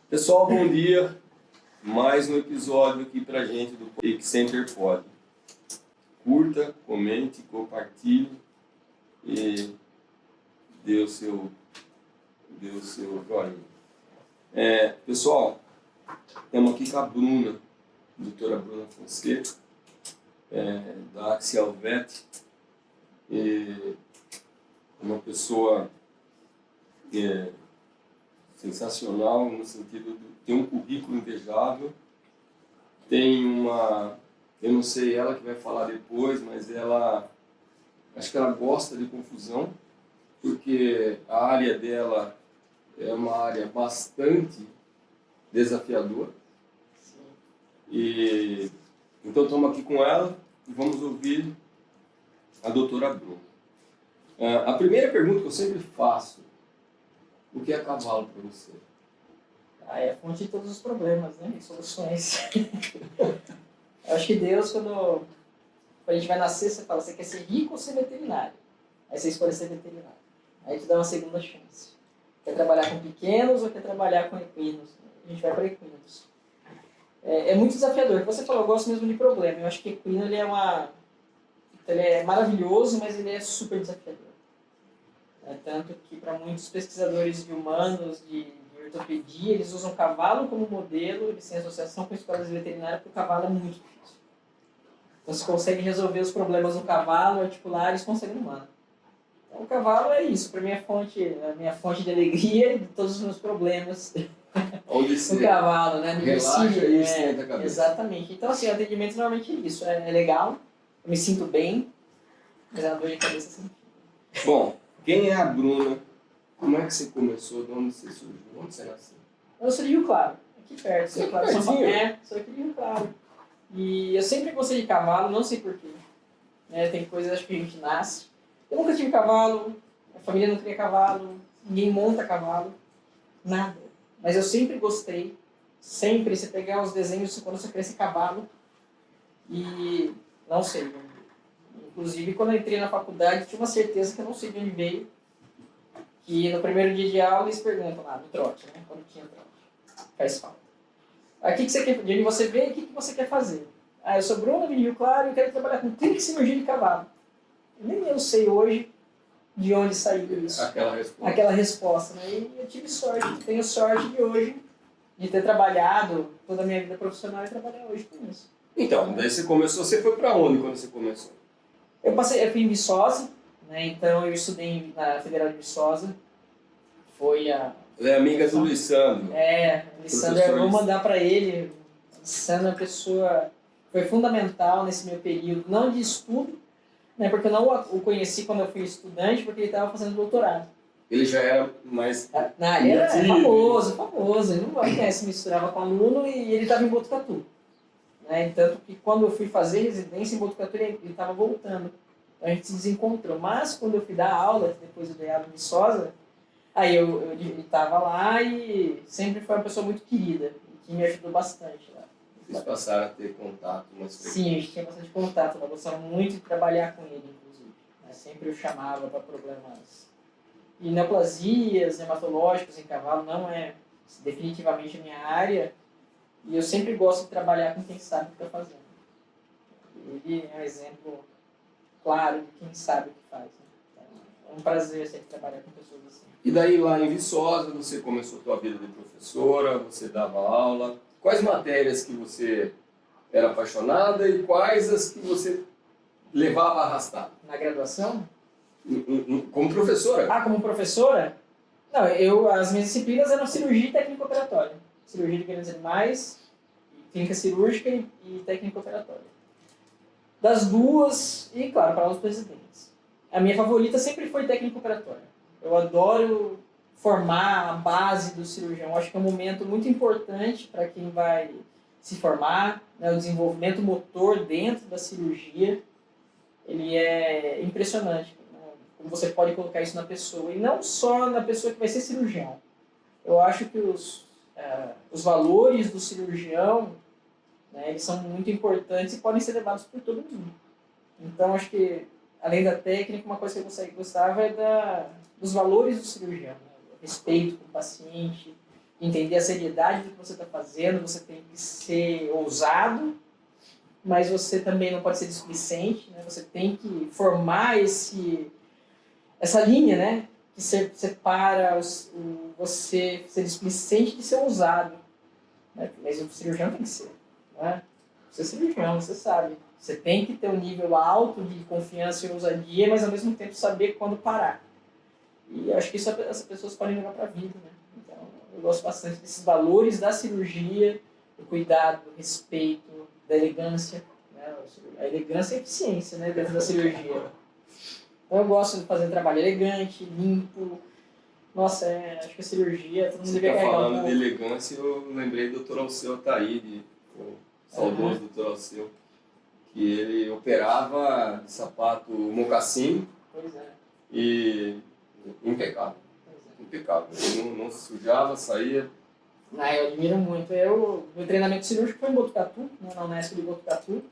Pessoal, bom dia. Mais um episódio aqui pra gente do X Center Pod. Curta, comente, compartilhe e dê o seu joinha. Pessoal, estamos aqui com a Bruna, doutora Bruna Fonseca, da Axial Vet. Uma pessoa sensacional no sentido de ter um currículo invejável, tem eu não sei ela que vai falar depois, mas acho que ela gosta de confusão, porque a área dela é uma área bastante desafiadora. E então estamos aqui com ela e vamos ouvir a doutora Bruna. A primeira pergunta que eu sempre faço: o que é cavalo para você? É a fonte de todos os problemas, né? E soluções. Eu acho que Deus, quando a gente vai nascer, você fala, você quer ser rico ou ser veterinário? Aí você escolhe ser veterinário. Aí te dá uma segunda chance. Quer trabalhar com pequenos ou quer trabalhar com equinos? A gente vai para equinos. É muito desafiador. Você falou, eu gosto mesmo de problema. Eu acho que equino ele é maravilhoso, mas ele é super desafiador. Tanto que para muitos pesquisadores de humanos, de ortopedia, eles usam o cavalo como modelo, eles têm associação com escolas veterinárias, porque o cavalo é muito difícil. Então você consegue resolver os problemas do cavalo, articular, eles conseguem no humano. Então o cavalo é isso, para mim a minha fonte de alegria e de todos os meus problemas. O cavalo, né? Relaxa e esquenta a cabeça. Exatamente. Então assim, o atendimento normalmente é isso, é legal, eu me sinto bem, mas é uma dor de cabeça sem fim. Bom, quem é a Bruna? Como é que você começou? De onde você surgiu? Onde você nasceu? Eu sou de Rio Claro, aqui perto. Você é Claro, sou aqui de Rio Claro. E eu sempre gostei de cavalo, não sei porquê. Tem coisas acho que a gente nasce. Eu nunca tive cavalo, a família não cria cavalo, ninguém monta cavalo, nada. Mas eu sempre gostei, sempre, você pegar os desenhos quando você cresce cavalo. E não sei. Inclusive, quando eu entrei na faculdade, tinha uma certeza que eu não sei de onde veio. Que no primeiro dia de aula eles perguntam lá, do trote, né? Quando tinha trote. Faz falta. Aí, de onde você veio e o que você quer fazer? Eu sou Bruno, vim de Rio Claro e eu quero trabalhar com clínica e cirurgia de cavalo. Nem eu sei hoje de onde saiu isso. Aquela resposta, né? E eu tive sorte, tenho sorte de hoje, de ter trabalhado toda a minha vida profissional e trabalhar hoje com isso. Então, daí você foi para onde quando você começou? Eu fui em Viçosa, né? Então eu estudei na Federal de Viçosa. Ela é amiga do Lissandro. O Lissandro, eu vou mandar para ele. O Lissandro é uma pessoa, foi fundamental nesse meu período, não de estudo, né? Porque eu não o conheci quando eu fui estudante, porque ele estava fazendo doutorado. Ele já era mais... Ele era famoso. Ele não conhece, misturava com aluno e ele estava em Botucatu. Tanto que quando eu fui fazer residência em Botucatu, ele estava voltando. Então a gente se desencontrou. Mas quando eu fui dar aula, depois eu dei aula em Viçosa, aí ele estava lá e sempre foi uma pessoa muito querida, que me ajudou bastante lá. Vocês passaram a ter contato mais frequente? Sim, a gente tinha bastante contato. Eu gostava muito de trabalhar com ele, inclusive. Sempre eu chamava para problemas de neoplasias, hematológicos em cavalo. Não é definitivamente a minha área. E eu sempre gosto de trabalhar com quem sabe o que está fazendo. Ele é um exemplo claro de quem sabe o que faz. Então, é um prazer sempre trabalhar com pessoas assim. E daí lá em Viçosa, você começou a sua vida de professora, você dava aula. Quais matérias que você era apaixonada e quais as que você levava arrastado? Na graduação? Como professora? Como professora? Não, as minhas disciplinas eram cirurgia e técnica operatória. Cirurgia de grandes animais, clínica cirúrgica e técnica operatória. Das duas, e claro, para os presidentes. A minha favorita sempre foi técnica operatória. Eu adoro formar a base do cirurgião. Acho que é um momento muito importante para quem vai se formar, né? O desenvolvimento motor dentro da cirurgia, ele é impressionante, né? Como você pode colocar isso na pessoa, e não só na pessoa que vai ser cirurgião. Eu acho que os valores do cirurgião, né, eles são muito importantes e podem ser levados por todo mundo. Então, acho que, além da técnica, uma coisa que eu gostava é dos valores do cirurgião. Né? O respeito com o paciente, entender a seriedade do que você está fazendo, você tem que ser ousado, mas você também não pode ser displicente, né? Você tem que formar essa linha, né? Que separa você ser displicente de ser ousado. Né? Mas o cirurgião tem que ser. Né? Você é cirurgião, você sabe. Você tem que ter um nível alto de confiança e ousadia, mas ao mesmo tempo saber quando parar. E eu acho que isso as pessoas podem levar para a vida. Né? Então, eu gosto bastante desses valores da cirurgia, do cuidado, do respeito, da elegância. Né? A elegância e a eficiência, né? Dentro da cirurgia. Então, eu gosto de fazer um trabalho elegante, limpo. Nossa, acho que a cirurgia, todo mundo Você devia está carregar um falando pouco. de elegância, eu lembrei do Dr. Alceu Ataíde, o saudoso Dr. Alceu, que ele operava de sapato mocassim Pois é. e impecável. Impecável. Ele não se sujava, saía. Eu admiro muito. Meu treinamento cirúrgico foi em Botucatu, né, na Unesp de Botucatu,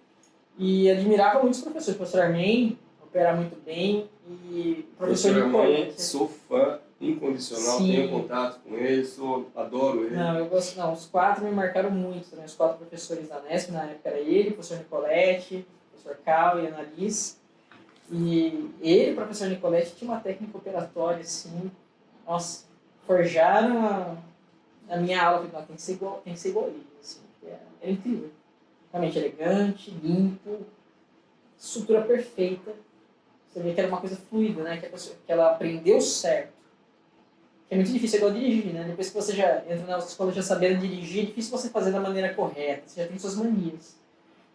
e admirava muitos professores. O professor Armen opera muito bem e o professor Armen, sou fã incondicional, Sim. tenho contato com ele, adoro ele. Não, eu gosto, não, os 4 me marcaram muito também, os 4 professores da Unesp, na época era ele, o professor Nicoletti, o professor Cal e a Annalise. E ele, o professor Nicoletti, tinha uma técnica operatória assim, nossa, forjaram a minha aula, eu falei, tem que ser igual a ele, assim, é incrível. Realmente elegante, limpo, estrutura perfeita. Você vê que era uma coisa fluida, né? Que ela aprendeu certo. Que é muito difícil, é igual dirigir, né? Depois que você já entra na escola já sabendo dirigir, é difícil você fazer da maneira correta, você já tem suas manias.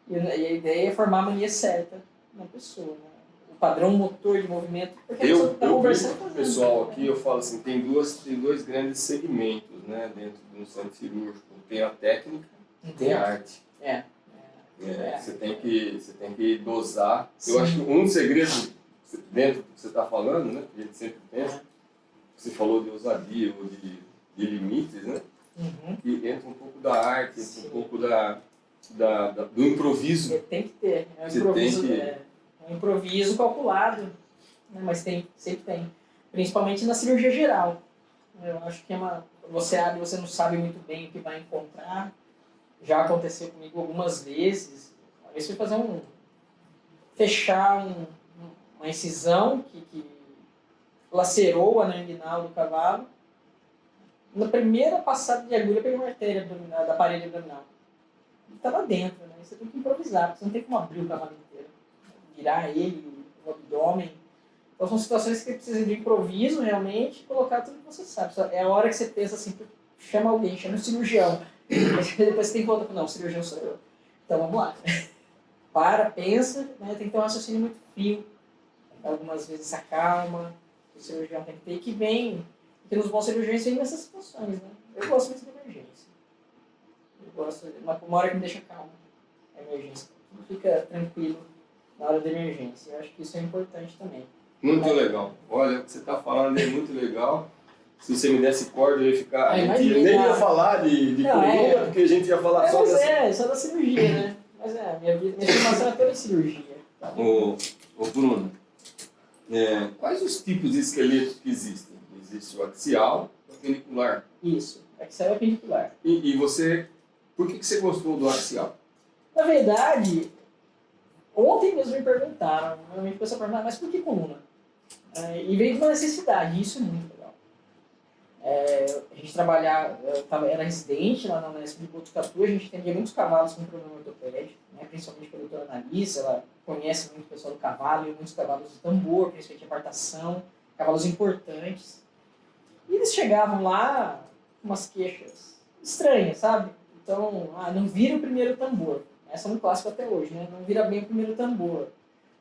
E a ideia é formar a mania certa na pessoa, né? O padrão motor de movimento, porque a pessoa está conversando com o pessoal aqui, eu falo assim, tem dois grandes segmentos, né, dentro de um centro cirúrgico. Tem a técnica e tem a arte. Você tem que dosar. Sim. Eu acho que um segredo dentro do que você está falando, né, que a gente sempre pensa, você falou de ousadia ou de limites, né? Uhum. E entra um pouco da arte, entra um pouco do improviso. Tem que ter. É um improviso calculado, né? Mas sempre tem. Principalmente na cirurgia geral. Eu acho que você abre, você não sabe muito bem o que vai encontrar. Já aconteceu comigo algumas vezes. Uma vez fui fazer fechar uma incisão que lacerou o anel inguinal do cavalo. Na primeira passada de agulha, eu peguei uma artéria da parede abdominal. E estava dentro, né? Você tem que improvisar, porque você não tem como abrir o cavalo inteiro. Virar ele, o abdômen. Então são situações que precisam de improviso, realmente, e colocar tudo que você sabe. É a hora que você pensa assim, chama alguém, chama um cirurgião. Depois você tem que voltar para não, o cirurgião sou eu. Então vamos lá. Pensa, né? Tem que ter um raciocínio muito frio. Algumas vezes se acalma. O cirurgião tem que ter, que vem, porque nos bons cirurgiões vem nessas situações, né? Eu gosto muito de emergência. Eu gosto, uma hora que me deixa calmo, é emergência. Tudo fica tranquilo na hora da emergência. Eu acho que isso é importante também. Muito legal. Olha, o que você está falando é muito legal. Se você me desse corda, eu ia ficar... a gente nem ia falar de coluna, porque a gente ia falar só só da cirurgia, né? Mas minha formação é toda cirurgia. Ô Bruno, quais os tipos de esqueletos que existem? Existe o axial e o appendicular. Isso, axial e appendicular. E você, por que você gostou do axial? Na verdade, ontem mesmo me perguntaram, realmente começou a perguntar, mas por que coluna? E veio de uma necessidade, isso é muito legal. A gente era residente lá na Unesp de Botucatu, a gente atendia muitos cavalos com problema ortopédico, né, principalmente pela doutora Annalise, ela conhece muito o pessoal do cavalo, e muitos cavalos de tambor, principalmente apartação, cavalos importantes. E eles chegavam lá com umas queixas estranhas, sabe? Então, não vira o primeiro tambor. Essa é um clássico até hoje, né? Não vira bem o primeiro tambor.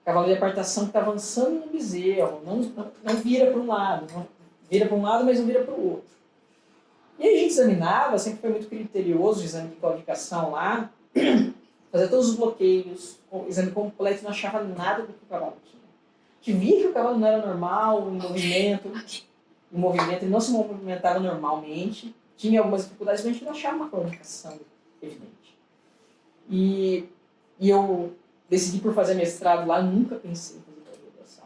O cavalo de apartação que está avançando no bezerro, não vira para um lado, vira para um lado, mas não vira para o outro. E a gente examinava, sempre foi muito criterioso o exame de claudicação lá, fazia todos os bloqueios, o exame completo, não achava nada do que o cavalo tinha. A gente via que o cavalo não era normal, em movimento, ele não se movimentava normalmente, tinha algumas dificuldades, mas a gente não achava uma claudicação evidente. E eu decidi por fazer mestrado lá, nunca pensei em fazer pós-graduação.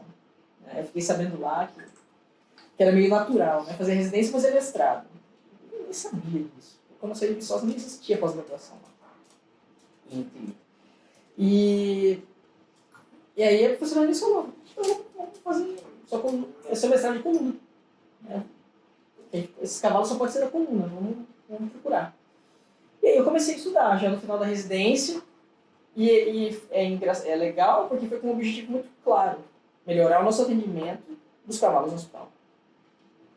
Eu fiquei sabendo lá que era meio natural, né? Fazer residência e fazer mestrado. nem sabia disso. Quando eu saí de Viçosa, nem existia pós-graduação lá. E aí a professora me falou, então vamos fazer só com esse mestrado de coluna. Né? Esses cavalos só pode ser da coluna, vamos procurar. E aí eu comecei a estudar, já no final da residência, e é legal porque foi com um objetivo muito claro, melhorar o nosso atendimento dos cavalos no hospital.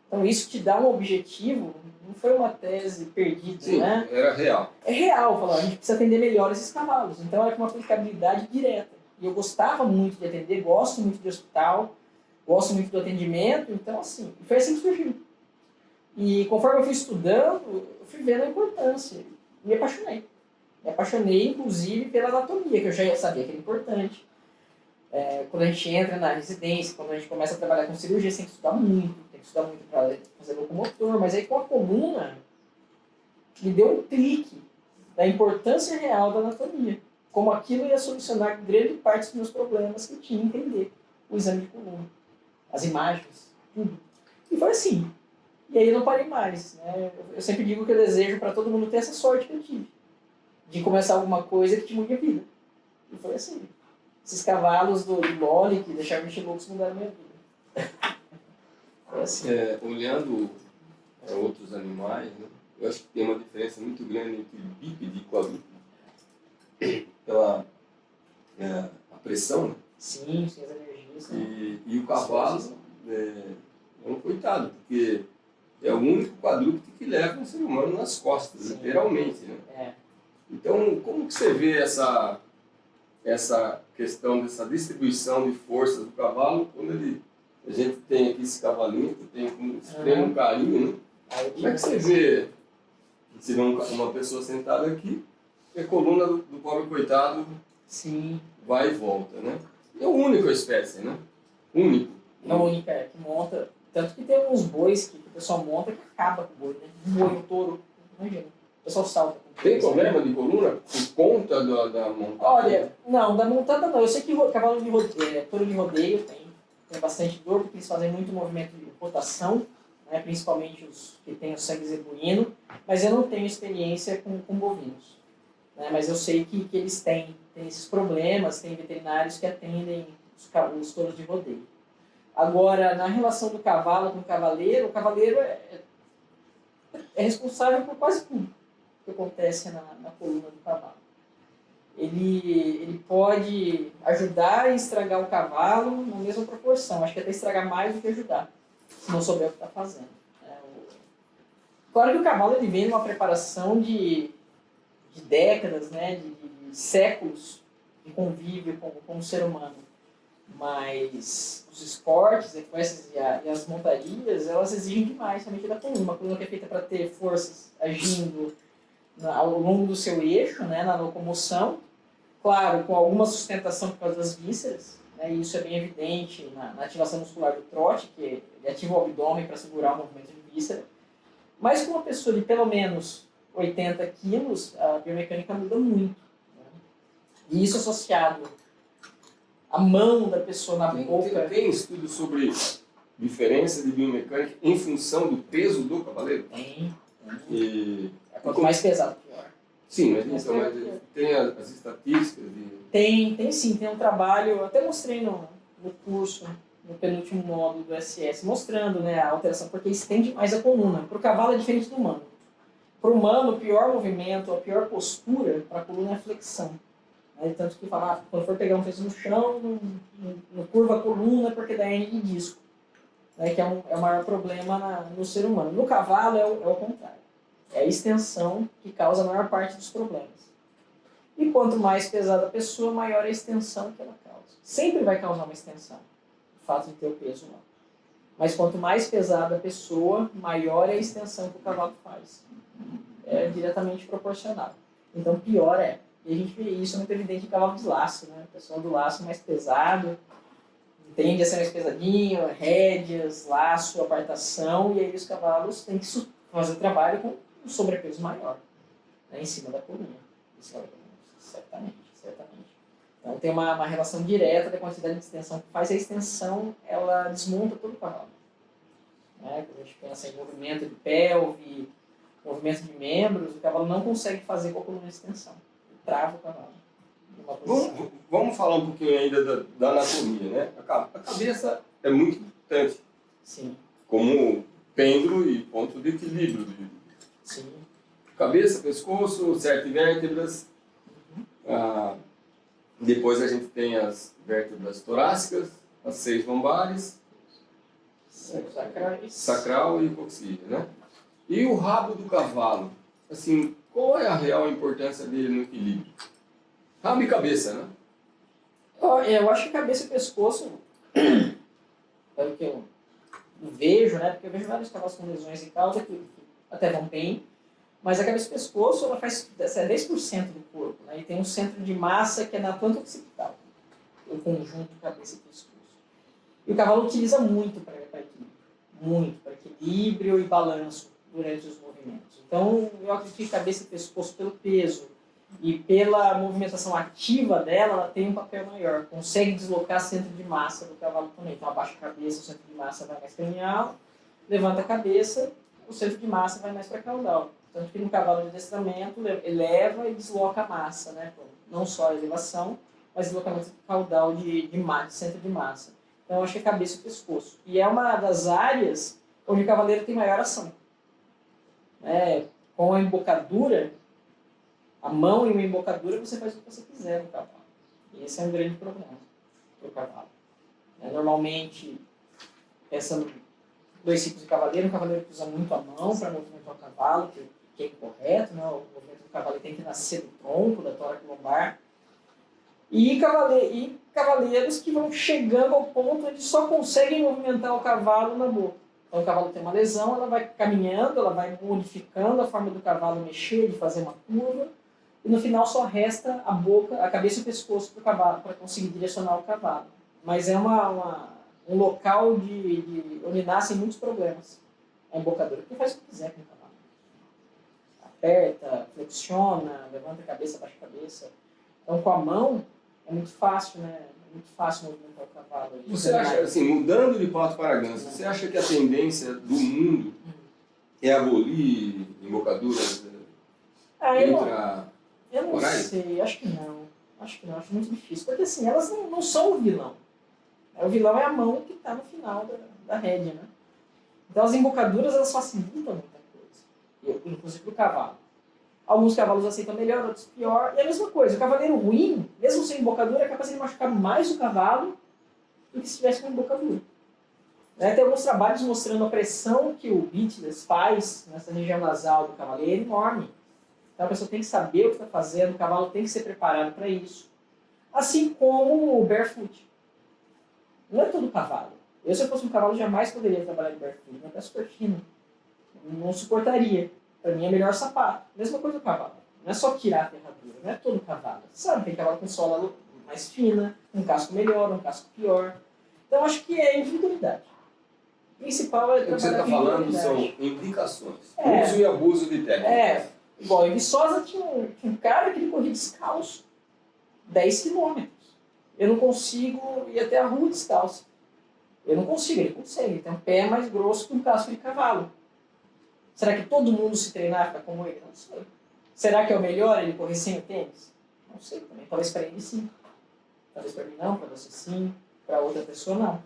Então isso te dá um objetivo, não foi uma tese perdida, Sim, né? era real. É real, falar, a gente precisa atender melhor esses cavalos. Então era com uma aplicabilidade direta. E eu gostava muito de atender, gosto muito de hospital, gosto muito do atendimento, então assim, foi assim que surgiu. E conforme eu fui estudando, eu fui vendo a importância. Me apaixonei. Me apaixonei, inclusive, pela anatomia, que eu já sabia que era importante. Quando a gente entra na residência, quando a gente começa a trabalhar com cirurgia, você tem que estudar muito. Tem que estudar muito para fazer locomotor. Mas aí com a coluna, me deu um clique da importância real da anatomia. Como aquilo ia solucionar grande parte dos meus problemas que eu tinha em entender o exame de coluna. As imagens, tudo. E foi assim. E aí eu não parei mais. Né? Eu sempre digo que eu desejo para todo mundo ter essa sorte que eu tive. De começar alguma coisa que te mude a vida. E foi assim. Esses cavalos do Loli que deixaram me loucos mudaram a minha vida. Foi assim. Olhando outros animais, né, eu acho que tem uma diferença muito grande entre bípede e quadrúpede. Pela a pressão, né? Sim, as energias. Né? E o cavalo é um coitado, porque é o único quadrúpede que leva um ser humano nas costas, Sim. Literalmente. Né? Então, como que você vê essa questão dessa distribuição de forças do cavalo quando a gente tem aqui esse cavalinho que tem extremo carinho, né? Como é que você vê, se vê uma pessoa sentada aqui, e a coluna do pobre coitado Sim. vai e volta, né? É o único espécie, né? Único. É a única que monta. Tanto que tem uns bois que o pessoal monta que acaba com o boi, né? Um boi, um touro, imagina. O pessoal salta. Tem problema de coluna por conta da montada? Olha, não, da montada não. Eu sei que cavalo de rodeio, touro de rodeio tem bastante dor, porque eles fazem muito movimento de rotação, né? Principalmente os que têm o sangue zebuíno, mas eu não tenho experiência com bovinos. Né? Mas eu sei que eles têm esses problemas, tem veterinários que atendem os touros de rodeio. Agora, na relação do cavalo com o cavaleiro é responsável por quase tudo que acontece na coluna do cavalo. Ele pode ajudar a estragar o cavalo na mesma proporção, acho que até estragar mais do que ajudar, se não souber o que está fazendo. Claro que o cavalo ele vem numa preparação de décadas, né, de séculos de convívio com o ser humano. Mas os esportes, equestres e as montarias, elas exigem demais somente da coluna. Uma coluna que é feita para ter forças agindo ao longo do seu eixo, né, na locomoção. Claro, com alguma sustentação por causa das vísceras, né, e isso é bem evidente na ativação muscular do trote, que ele ativa o abdômen para segurar o movimento de víscera. Mas com uma pessoa de pelo menos 80 quilos, a biomecânica muda muito. Né? E isso associado à mão da pessoa na boca. Tem estudo sobre diferença de biomecânica em função do peso do cavaleiro? Tem. E Quanto mais pesado, pior. Sim, mas tem as estatísticas de... Tem sim, tem um trabalho, eu até mostrei no curso, no penúltimo módulo do SS, mostrando, né, a alteração, porque estende mais a coluna. Para o cavalo é diferente do humano. Para o humano, o pior movimento, a pior postura para a coluna é a flexão. Né? Tanto que falar, quando for pegar um peso no chão, não curva a coluna, porque dá hernia de disco. Né? Que é o maior problema no ser humano. No cavalo é o contrário. É a extensão que causa a maior parte dos problemas. E quanto mais pesada a pessoa, maior a extensão que ela causa. Sempre vai causar uma extensão, o fato de ter o peso lá. Mas quanto mais pesada a pessoa, maior é a extensão que o cavalo faz. É diretamente proporcional. Então, pior é. E a gente vê isso muito evidente em cavalo de laço, né? O pessoal do laço mais pesado, tende a ser mais pesadinho, rédeas, laço, apartação, e aí os cavalos têm que fazer o trabalho com um sobrepeso maior, né? Em cima da coluna. Certamente. Então, tem uma relação direta da quantidade de extensão que faz. A extensão, ela desmonta todo o cavalo. Né? Quando a gente pensa em movimento de pelve, movimento de membros, o cavalo não consegue fazer com a coluna de extensão. Ele trava o cavalo. Numa posição. Vamos falar um pouquinho ainda da anatomia, né? A cabeça é muito importante, Sim, como pêndulo e ponto de equilíbrio. sim. Cabeça, pescoço, 7 vértebras. Depois a gente tem as vértebras torácicas, as 6 lombares, sacral e coxígea, né? E o rabo do cavalo, assim, qual é a real importância dele no equilíbrio? Rabo e cabeça, né? Eu acho que cabeça e pescoço, pelo que eu vejo, né? Porque eu vejo vários cavalos com lesões em cauda que até vão bem, mas a cabeça e pescoço ela faz 10% do corpo, né? E tem um centro de massa que é na planta occipital, o conjunto cabeça e pescoço. E o cavalo utiliza muito para equilíbrio, muito para equilíbrio e balanço durante os movimentos. Então, eu acredito que cabeça e pescoço, pelo peso e pela movimentação ativa dela, ela tem um papel maior. Consegue deslocar centro de massa do cavalo também. Então, abaixa a cabeça, o centro de massa vai mais cranial, levanta a cabeça, o centro de massa vai mais para caudal. Tanto que no cavalo de adestramento, eleva e desloca a massa, né? Não só a elevação, mas deslocamento caudal de centro de massa. Então, eu acho que é cabeça e pescoço. E é uma das áreas onde o cavaleiro tem maior ação. Com a embocadura, a mão e uma embocadura, você faz o que você quiser no cavalo. E esse é um grande problema para o cavalo. Normalmente, pensando em 2 tipos de cavaleiro, um cavaleiro que usa muito a mão para movimentar o cavalo, que é incorreto, né? O movimento do cavalo tem que nascer do tronco, da tórax lombar. E cavaleiros que vão chegando ao ponto onde só conseguem movimentar o cavalo na boca. Então o cavalo tem uma lesão, ela vai caminhando, ela vai modificando a forma do cavalo mexer, de fazer uma curva, e no final só resta a boca, a cabeça e o pescoço do cavalo para conseguir direcionar o cavalo. Mas é um local onde nascem muitos problemas. A embocadura, porque faz o que quiser com o cavalo. Aperta, flexiona, levanta a cabeça, abaixa a cabeça. Então com a mão é muito fácil, né? É muito fácil movimentar o cavalo. Você acha, assim, mudando de pato para ganso, você acha que a tendência do mundo é abolir embocaduras Eu não sei, acho que não. Acho muito difícil. Porque assim, elas não são o vilão. O vilão é a mão que está no final da rédea, né? Então as embocaduras, elas facilitam muita coisa. Inclusive para o cavalo. Alguns cavalos aceitam melhor, outros pior. E a mesma coisa, o cavaleiro ruim, mesmo sem embocadura, é capaz de machucar mais o cavalo do que se tivesse com embocadura. Tem alguns trabalhos mostrando a pressão que o bitless faz nessa região nasal do cavaleiro, enorme. Então a pessoa tem que saber o que está fazendo, o cavalo tem que ser preparado para isso. Assim como o barefoot. Não é todo cavalo. Eu, se eu fosse um cavalo, jamais poderia trabalhar de barefoot. Meu pé é super fino. Não suportaria. Para mim é melhor sapato. Mesma coisa do cavalo. Não é só tirar a ferradura, não é todo cavalo. Sabe, tem cavalo com sola mais fina, um casco melhor, um casco pior. Então acho que é individualidade. O principal é trabalhar. O que você está falando são indicações. Uso e abuso de técnicas. Igual em Viçosa tinha um cara que ele corria descalço 10 quilômetros. Eu não consigo ir até a rua descalço. Eu não consigo, ele consegue. Ele tem um pé mais grosso que um casco de cavalo. Será que todo mundo se treinar fica como ele? Não sei. Será que é o melhor ele correr sem o tênis? Não sei também. Talvez para ele sim. Talvez para mim não, para você sim, para outra pessoa não.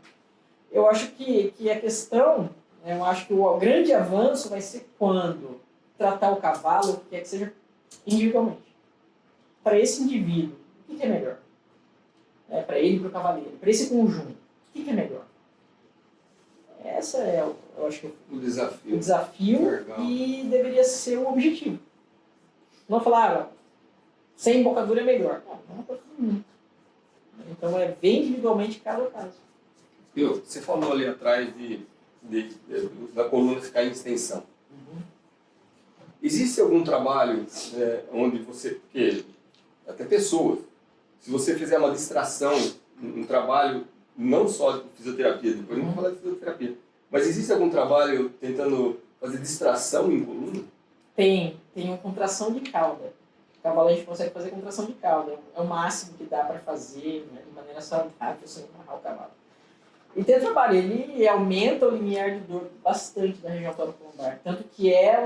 Eu acho que a questão, eu acho que o grande avanço vai ser quando tratar o cavalo, o que quer que seja, individualmente. Para esse indivíduo, o que é melhor? Para ele e para o cavaleiro. Para esse conjunto, o que é melhor? Essa é, eu acho que o desafio. O desafio e deveria ser o objetivo. Não falar, sem embocadura é melhor. Não é para todo mundo. Então é ver individualmente cada caso. Você falou ali atrás da coluna ficar em extensão. Existe algum trabalho onde você... Porque até pessoas, se você fizer uma distração, um trabalho não só de fisioterapia, depois não vou falar de fisioterapia, mas existe algum trabalho tentando fazer distração em coluna? Tem uma contração de cauda. O cavalo a gente consegue fazer contração de cauda. É o máximo que dá para fazer, né, de maneira saudável, sem amarrar o cavalo. E tem trabalho, ele aumenta o limiar de dor bastante da região toracomumbar. Tanto que é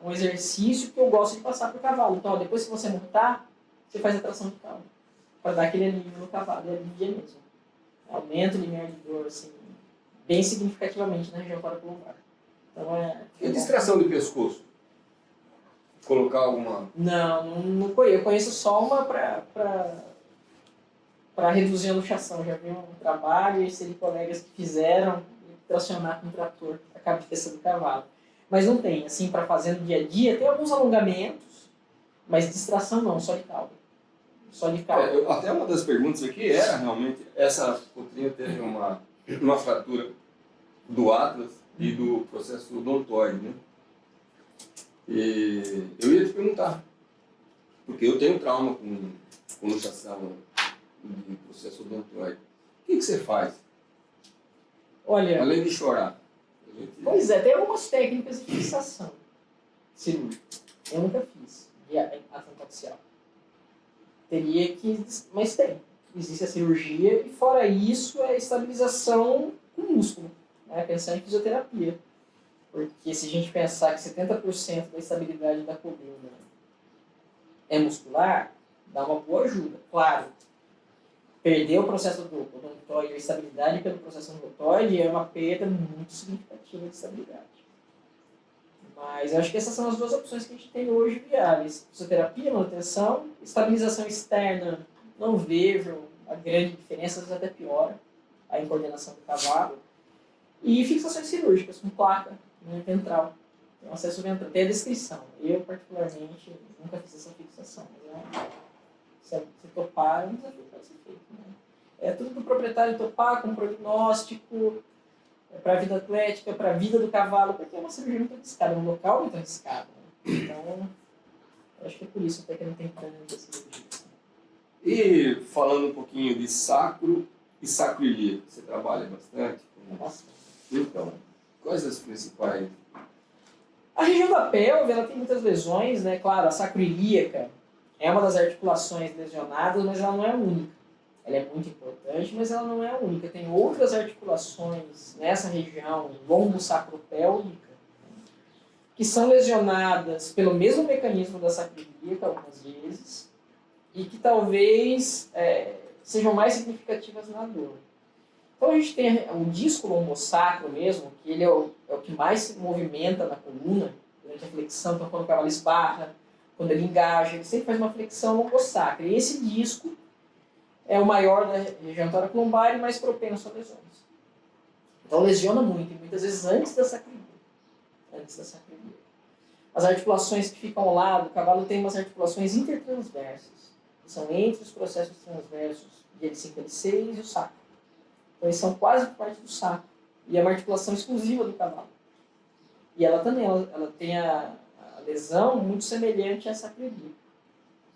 um exercício que eu gosto de passar para o cavalo. Então, ó, depois que você montar, você faz a tração de cauda. Para dar aquele alívio no cavalo, e alivia mesmo. Aumenta o limiar de dor, assim, bem significativamente na região toracomumbar. Então, E a distração de pescoço? Colocar alguma... Não conheço. Eu conheço só uma para reduzir a luxação. Já vi um trabalho e seria colegas que fizeram tracionar com um trator a cabeça do cavalo. Mas não tem, assim, para fazer no dia a dia, tem alguns alongamentos, mas distração não, só de cauda. Só de cauda. Até uma das perguntas aqui era realmente, essa potrinha teve uma fratura do atlas e do processo odontoide, né? E eu ia te perguntar, porque eu tenho trauma com luxação de processo odontoide. O que você faz? Olha, Além de chorar. pois é, tem algumas técnicas de fixação cirúrgica. Eu nunca fiz de atlanta axial. Teria que, mas tem. Existe a cirurgia e fora isso é a estabilização com músculo, né? Pensar em fisioterapia. Porque se a gente pensar que 70% da estabilidade da coluna é muscular, dá uma boa ajuda. Claro, perder o processo do odontoide, a estabilidade pelo processo odontoide é uma perda muito significativa de estabilidade. Mas eu acho que essas são as duas opções que a gente tem hoje viáveis. Fisioterapia, manutenção, estabilização externa, não vejo a grande diferença, às vezes até piora a incoordenação do cavalo. E fixações cirúrgicas com placa ventral. Tem acesso ventral, tem a descrição. Eu, particularmente, nunca fiz essa fixação. Mas, se topar, é um desafio que pode ser feito. Né? É tudo do proprietário topar com prognóstico, para a vida atlética, para a vida do cavalo, porque é uma cirurgia muito arriscada, é um local muito arriscado. Né? Então, eu acho que é por isso até que não tem tanta cirurgia. E falando um pouquinho de sacro e sacroiliaco, você trabalha bastante? Bastante. Então, quais as principais? A região da pelve, ela tem muitas lesões, né? Claro, a sacroiliaca é uma das articulações lesionadas, mas ela não é a única. Ela é muito importante, mas ela não é a única. Tem outras articulações nessa região lombo-sacropélvica que são lesionadas pelo mesmo mecanismo da sacroiliaca algumas vezes e que talvez sejam mais significativas na dor. Então a gente tem o disco lombosacro mesmo, que ele é o que mais se movimenta na coluna durante a flexão. Então quando o cavalo esbarra, quando ele engaja, ele sempre faz uma flexão lombosacra. E esse disco é o maior da região toracomumbar e mais propenso a lesões. Então lesiona muito, e muitas vezes antes da sacroiliaca. As articulações que ficam ao lado, o cavalo tem umas articulações intertransversas, que são entre os processos transversos de L5 e L6 e o sacro. Então eles são quase parte do sacro. E é uma articulação exclusiva do cavalo. E ela também, ela tem a lesão muito semelhante à sacroiliaca.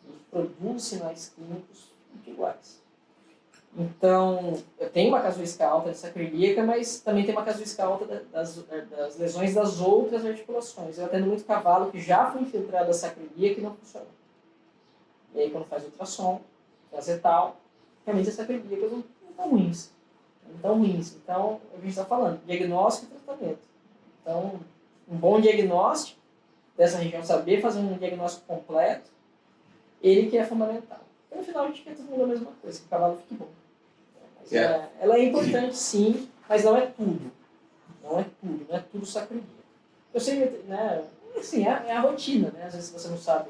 E produz sinais clínicos muito iguais. Então, eu tenho uma casuística alta de sacroiliaca, mas também tem uma casuística alta das lesões das outras articulações. Eu atendo muito cavalo que já foi infiltrado a sacroiliaca e não funcionou. E aí, quando faz ultrassom, trasetal, realmente as sacroiliacas não estão ruins. Não estão ruins. Então, a gente está falando, diagnóstico e tratamento. Então, um bom diagnóstico dessa região, saber fazer um diagnóstico completo, ele que é fundamental. Então, no final, a gente quer todo mundo a mesma coisa, que o cavalo fique bom. Ela é importante sim, mas não é tudo. Não é tudo sacroiliaca. Eu sei, né, assim, é a rotina, né? Às vezes você não sabe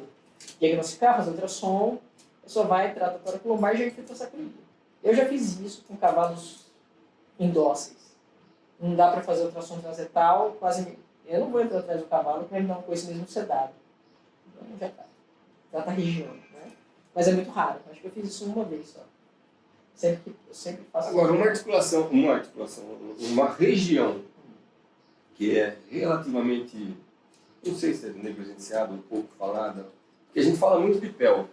diagnosticar, fazer ultrassom, a pessoa vai, trata a toracomumbar e já infiltra a sacroiliaca. Eu já fiz isso com cavalos indóceis. Não dá para fazer ultrassom transetal, quase. Eu não vou entrar atrás do cavalo porque ele não com esse mesmo sedado. Então já tá. Trata a região, né? Mas é muito raro. Acho que eu fiz isso uma vez só. Eu sempre faço. Agora, uma região que é relativamente, não sei se é negligenciada, um pouco falada, porque a gente fala muito de pelve.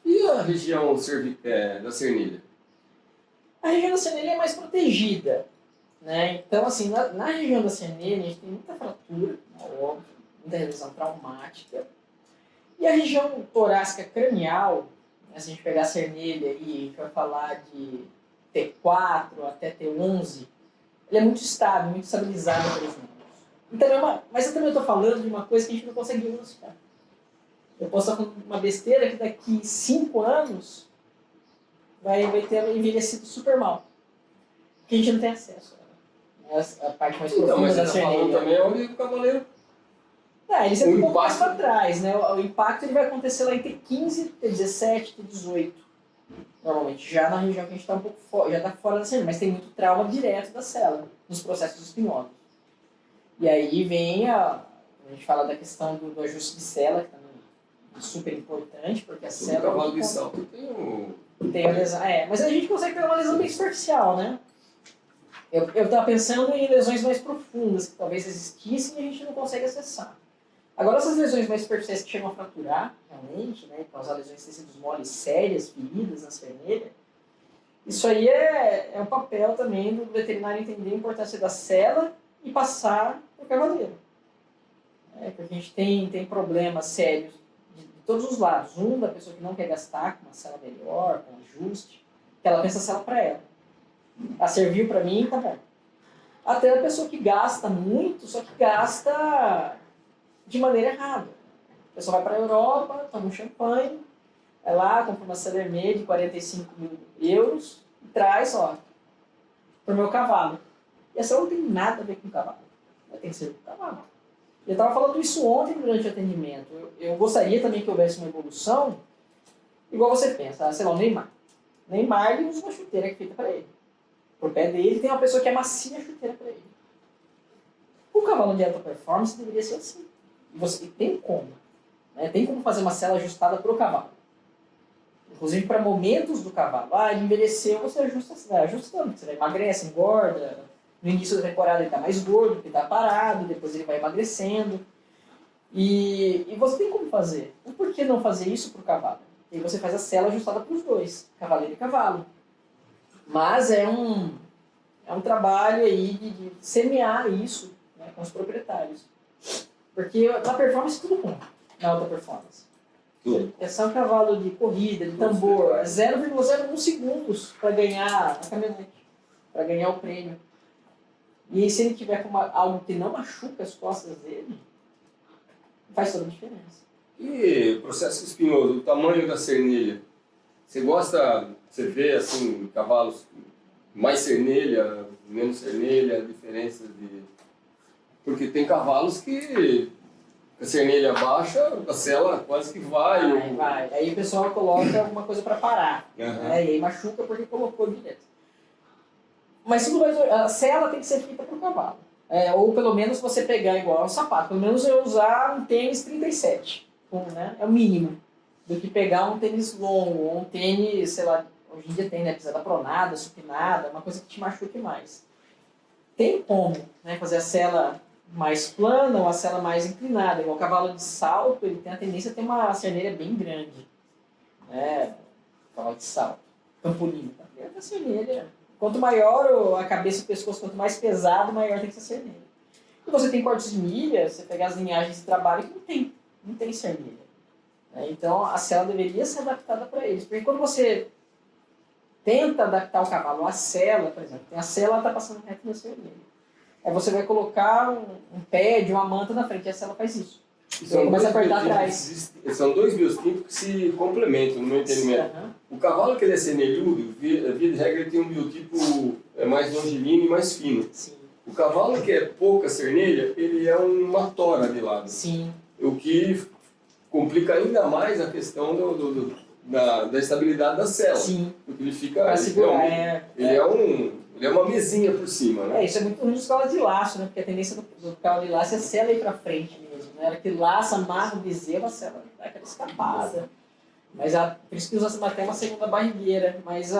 E a região da cernilha? A região da cernilha é mais protegida, né? Então, assim, na região da cernilha a gente tem muita fratura, óbvio, muita lesão traumática. E a região torácica cranial, se a gente pegar a cernilha e a gente vai falar de T4 até T11, ele é muito estável, muito estabilizado pelos números. Então, mas eu também estou falando de uma coisa que a gente não consegue diagnosticar. Eu posso estar falando uma besteira que daqui 5 anos vai ter envelhecido super mal. Porque a gente não tem acesso. A parte mais Então, profunda mas da você está falando cerneira. também onde o cavaleiro. Ele sempre O um pouco mais impacto- para trás, né? O impacto ele vai acontecer lá em T15, T17, T18. Normalmente, já na região que a gente está um pouco fora, já está fora da célula, mas tem muito trauma direto da célula, nos processos espinhosos. E aí vem a gente fala da questão do ajuste de célula, que também é super importante, porque a O célula... cavalo de salto tem o... Tem a lesão, mas a gente consegue ter uma lesão bem superficial, né? Eu estava pensando em lesões mais profundas, que talvez existissem e a gente não consegue acessar. Agora, essas lesões mais superficiais que chegam a fraturar, realmente, né, causar lesões de tecidos moles sérias, feridas na cerneira, isso aí é um papel também do veterinário entender a importância da cela e passar para o cavaleiro. Porque a gente tem problemas sérios de todos os lados. Da pessoa que não quer gastar com uma cela melhor, com ajuste, que ela pensa a cela para ela. Ela serviu para mim, tá bom. Até a pessoa que gasta muito, só que gasta de maneira errada. A pessoa vai para a Europa, toma um champanhe, vai lá, compra uma cela vermelha de 45 mil euros e traz, para o meu cavalo. E essa não tem nada a ver com o cavalo. Tem que ser com o cavalo. Eu estava falando isso ontem durante o atendimento. Eu gostaria também que houvesse uma evolução, igual você pensa, sei lá, o Neymar. O Neymar ele usa uma chuteira que é feita para ele. Pro pé dele tem uma pessoa que amacia a chuteira para ele. O cavalo de alta performance deveria ser assim. E tem como. Né? Tem como fazer uma cela ajustada para o cavalo. Inclusive para momentos do cavalo. Ele envelheceu, você ajusta, vai ajustando. Você vai emagrece, engorda. No início da temporada ele está mais gordo, porque está parado. Depois ele vai emagrecendo. E você tem como fazer. E por que não fazer isso para o cavalo? E aí você faz a cela ajustada para os dois. Cavaleiro e cavalo. Mas é um trabalho aí de semear isso, né, com os proprietários. Porque na performance tudo bom, na alta performance. Tudo. É só um cavalo de corrida, de tambor, 0,01 segundos para ganhar a caminhonete, para ganhar o prêmio. E aí, se ele tiver com algo que não machuca as costas dele, faz toda a diferença. E processo espinhoso, o tamanho da cernilha. Você vê assim, cavalos mais cernilha, menos cernilha, a diferença de... Porque tem cavalos que a cernilha baixa, a cela quase que vai. Vai. Aí o pessoal coloca alguma coisa para parar. Uhum. Né? E aí machuca porque colocou direto. Mas tudo a cela tem que ser feita para o cavalo. Ou pelo menos você pegar igual um sapato. Pelo menos eu usar um tênis 37. Né? É o mínimo. Do que pegar um tênis longo, ou um tênis, sei lá, hoje em dia tem, né? Pisada pronada, supinada, uma coisa que te machuque mais. Tem como, né, fazer a sela mais plana ou a sela mais inclinada. Igual o cavalo de salto, ele tem a tendência a ter uma cerneira bem grande. Né? Cavalo de salto. Campolino. A cerneira. Quanto maior a cabeça e o pescoço, quanto mais pesado, maior tem que ser a cerneira. E você tem cortes de milha, você pegar as linhagens de trabalho que não tem cerneira. Então a cela deveria ser adaptada para eles. Porque quando você tenta adaptar o cavalo à cela, por exemplo, tem a cela, ela está passando reto na cerneira. Aí você vai colocar um pad, uma manta na frente, e a cela faz isso. Então começa a apertar atrás. São dois biotipos que se complementam, no meu entendimento. Uhum. O cavalo que ele é cernelhudo, via de regra, ele tem um biotipo mais longilíneo e mais fino. Sim. O cavalo que é pouca cernelha, ele é uma tora de lado. Sim. O que complica ainda mais a questão da estabilidade da cela. Sim. Porque ele fica... Para segurar. Ele é uma mesinha por cima, né? Isso é muito ruim dos cavalos de laço, né? Porque a tendência do cavalo de laço é a cela ir para frente mesmo. Né? Era que laça, amarra o bezerro, a cela dá aquela escapada. Mas por isso que usa até uma segunda barrigueira. Mas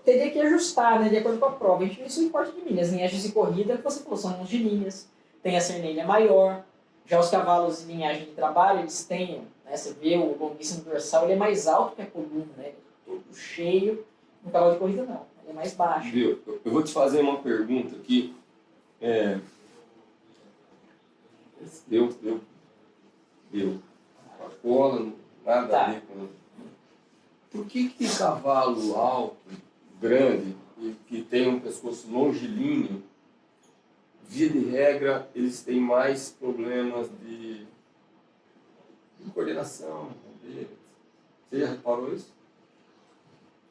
teria que ajustar, né, de acordo com a prova. A gente vê isso em corte de milha. As linhagens de corrida, que você falou, são longilíneas. Tem a cernelha maior. Já os cavalos de linhagem de trabalho, eles têm, né, você vê o longuíssimo dorsal, ele é mais alto que a coluna, né? Todo cheio. No cavalo de corrida não, ele é mais baixo. Viu? Eu vou te fazer uma pergunta que Coca-Cola, nada a ver com... Por que cavalo alto, grande, e que tem um pescoço longilíneo, via de regra, eles têm mais problemas de coordenação. Você já reparou isso?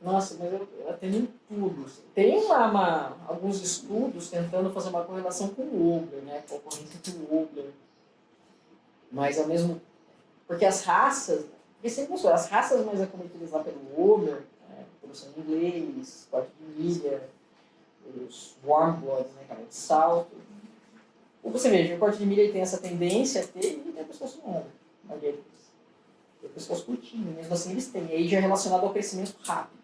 Nossa, mas eu atendo em tudo. Tem alguns estudos tentando fazer uma correlação com o Obler, né? Com a ocorrência com o Obler. Mas ao mesmo... Porque as raças... Porque sempre mostrou, as raças mais acometidas lá pelo Obler, né? Pelo sangue inglês, corte de milha, os warm bloods, né? Cara de salto. Ou você veja, o corte de milha tem essa tendência a ter e tem a pescoço longo. A maioria deles. Tem pessoas curtinho, mesmo assim eles têm. E aí já é relacionado ao crescimento rápido.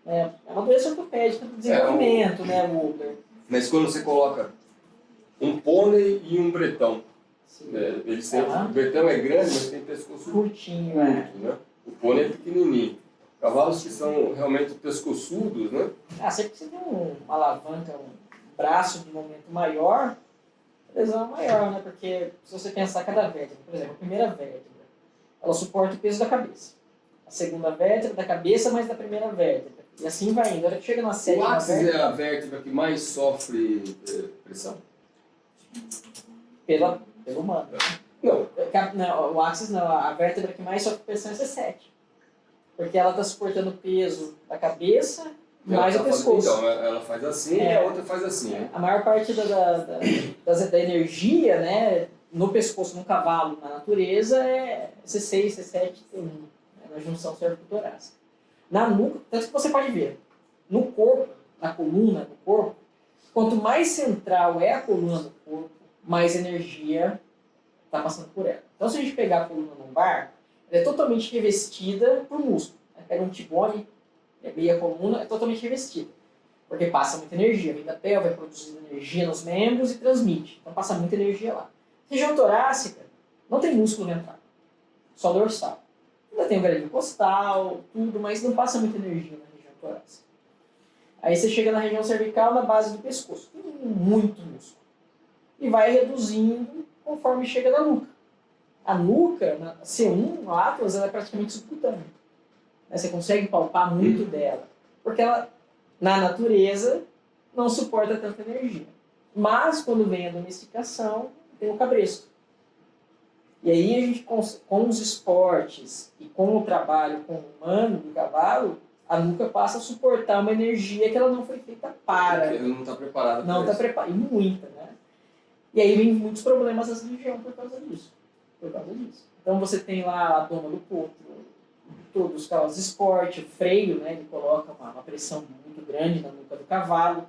É uma doença ortopédica do desenvolvimento, né, o Obler. Mas quando você coloca um pônei e um bretão, eles têm, o bretão é grande, mas tem pescoço curtinho, curto, né? O pônei é pequenininho. Cavalos que são realmente pescoçudos, né? Sempre que você tem uma alavanca, um braço de movimento maior, a lesão é maior, né? Porque se você pensar cada vértebra, por exemplo, a primeira vértebra, ela suporta o peso da cabeça. A segunda vértebra da cabeça mais da primeira vértebra. E assim vai indo. A hora que chega na sétima vértebra... O áxis vértebra... é a vértebra que mais sofre pressão? Pelo humano. Não. Não, o áxis não. A vértebra que mais sofre pressão é C7. Porque ela está suportando o peso da cabeça mais o pescoço. Então, ela faz assim e a outra faz assim. A maior parte da energia, né, no pescoço, no cavalo, na natureza, é C6, C7, T1, né, na junção cérvico-torácica. Na nuca, tanto que você pode ver, no corpo, na coluna, no corpo, quanto mais central é a coluna do corpo, mais energia está passando por ela. Então, se a gente pegar a coluna lombar, ela é totalmente revestida por músculo. Pega um tibone, meia coluna, é totalmente revestida. Porque passa muita energia. Vem da pelve, vai produzindo energia nos membros e transmite. Então passa muita energia lá. Região torácica, não tem músculo ventral. Só dorsal. Ainda tem o gradil costal, tudo, mas não passa muita energia na região torácica. Aí você chega na região cervical, na base do pescoço. Tem muito músculo. E vai reduzindo conforme chega na nuca. A nuca, na C1, no Atlas, ela é praticamente subcutânea. Você consegue palpar muito dela. Porque ela, na natureza, não suporta tanta energia. Mas, quando vem a domesticação, tem o cabresto. E aí, a gente, com os esportes e com o trabalho com o humano do cavalo, a nuca passa a suportar uma energia que ela não foi feita para. Porque ela não está preparada para não está preparada. E muita, né? E aí vem muitos problemas nessa região por causa disso. Então, você tem lá a doma do potro, todos os cavalos de esporte, o freio, né, ele coloca uma pressão muito grande na nuca do cavalo,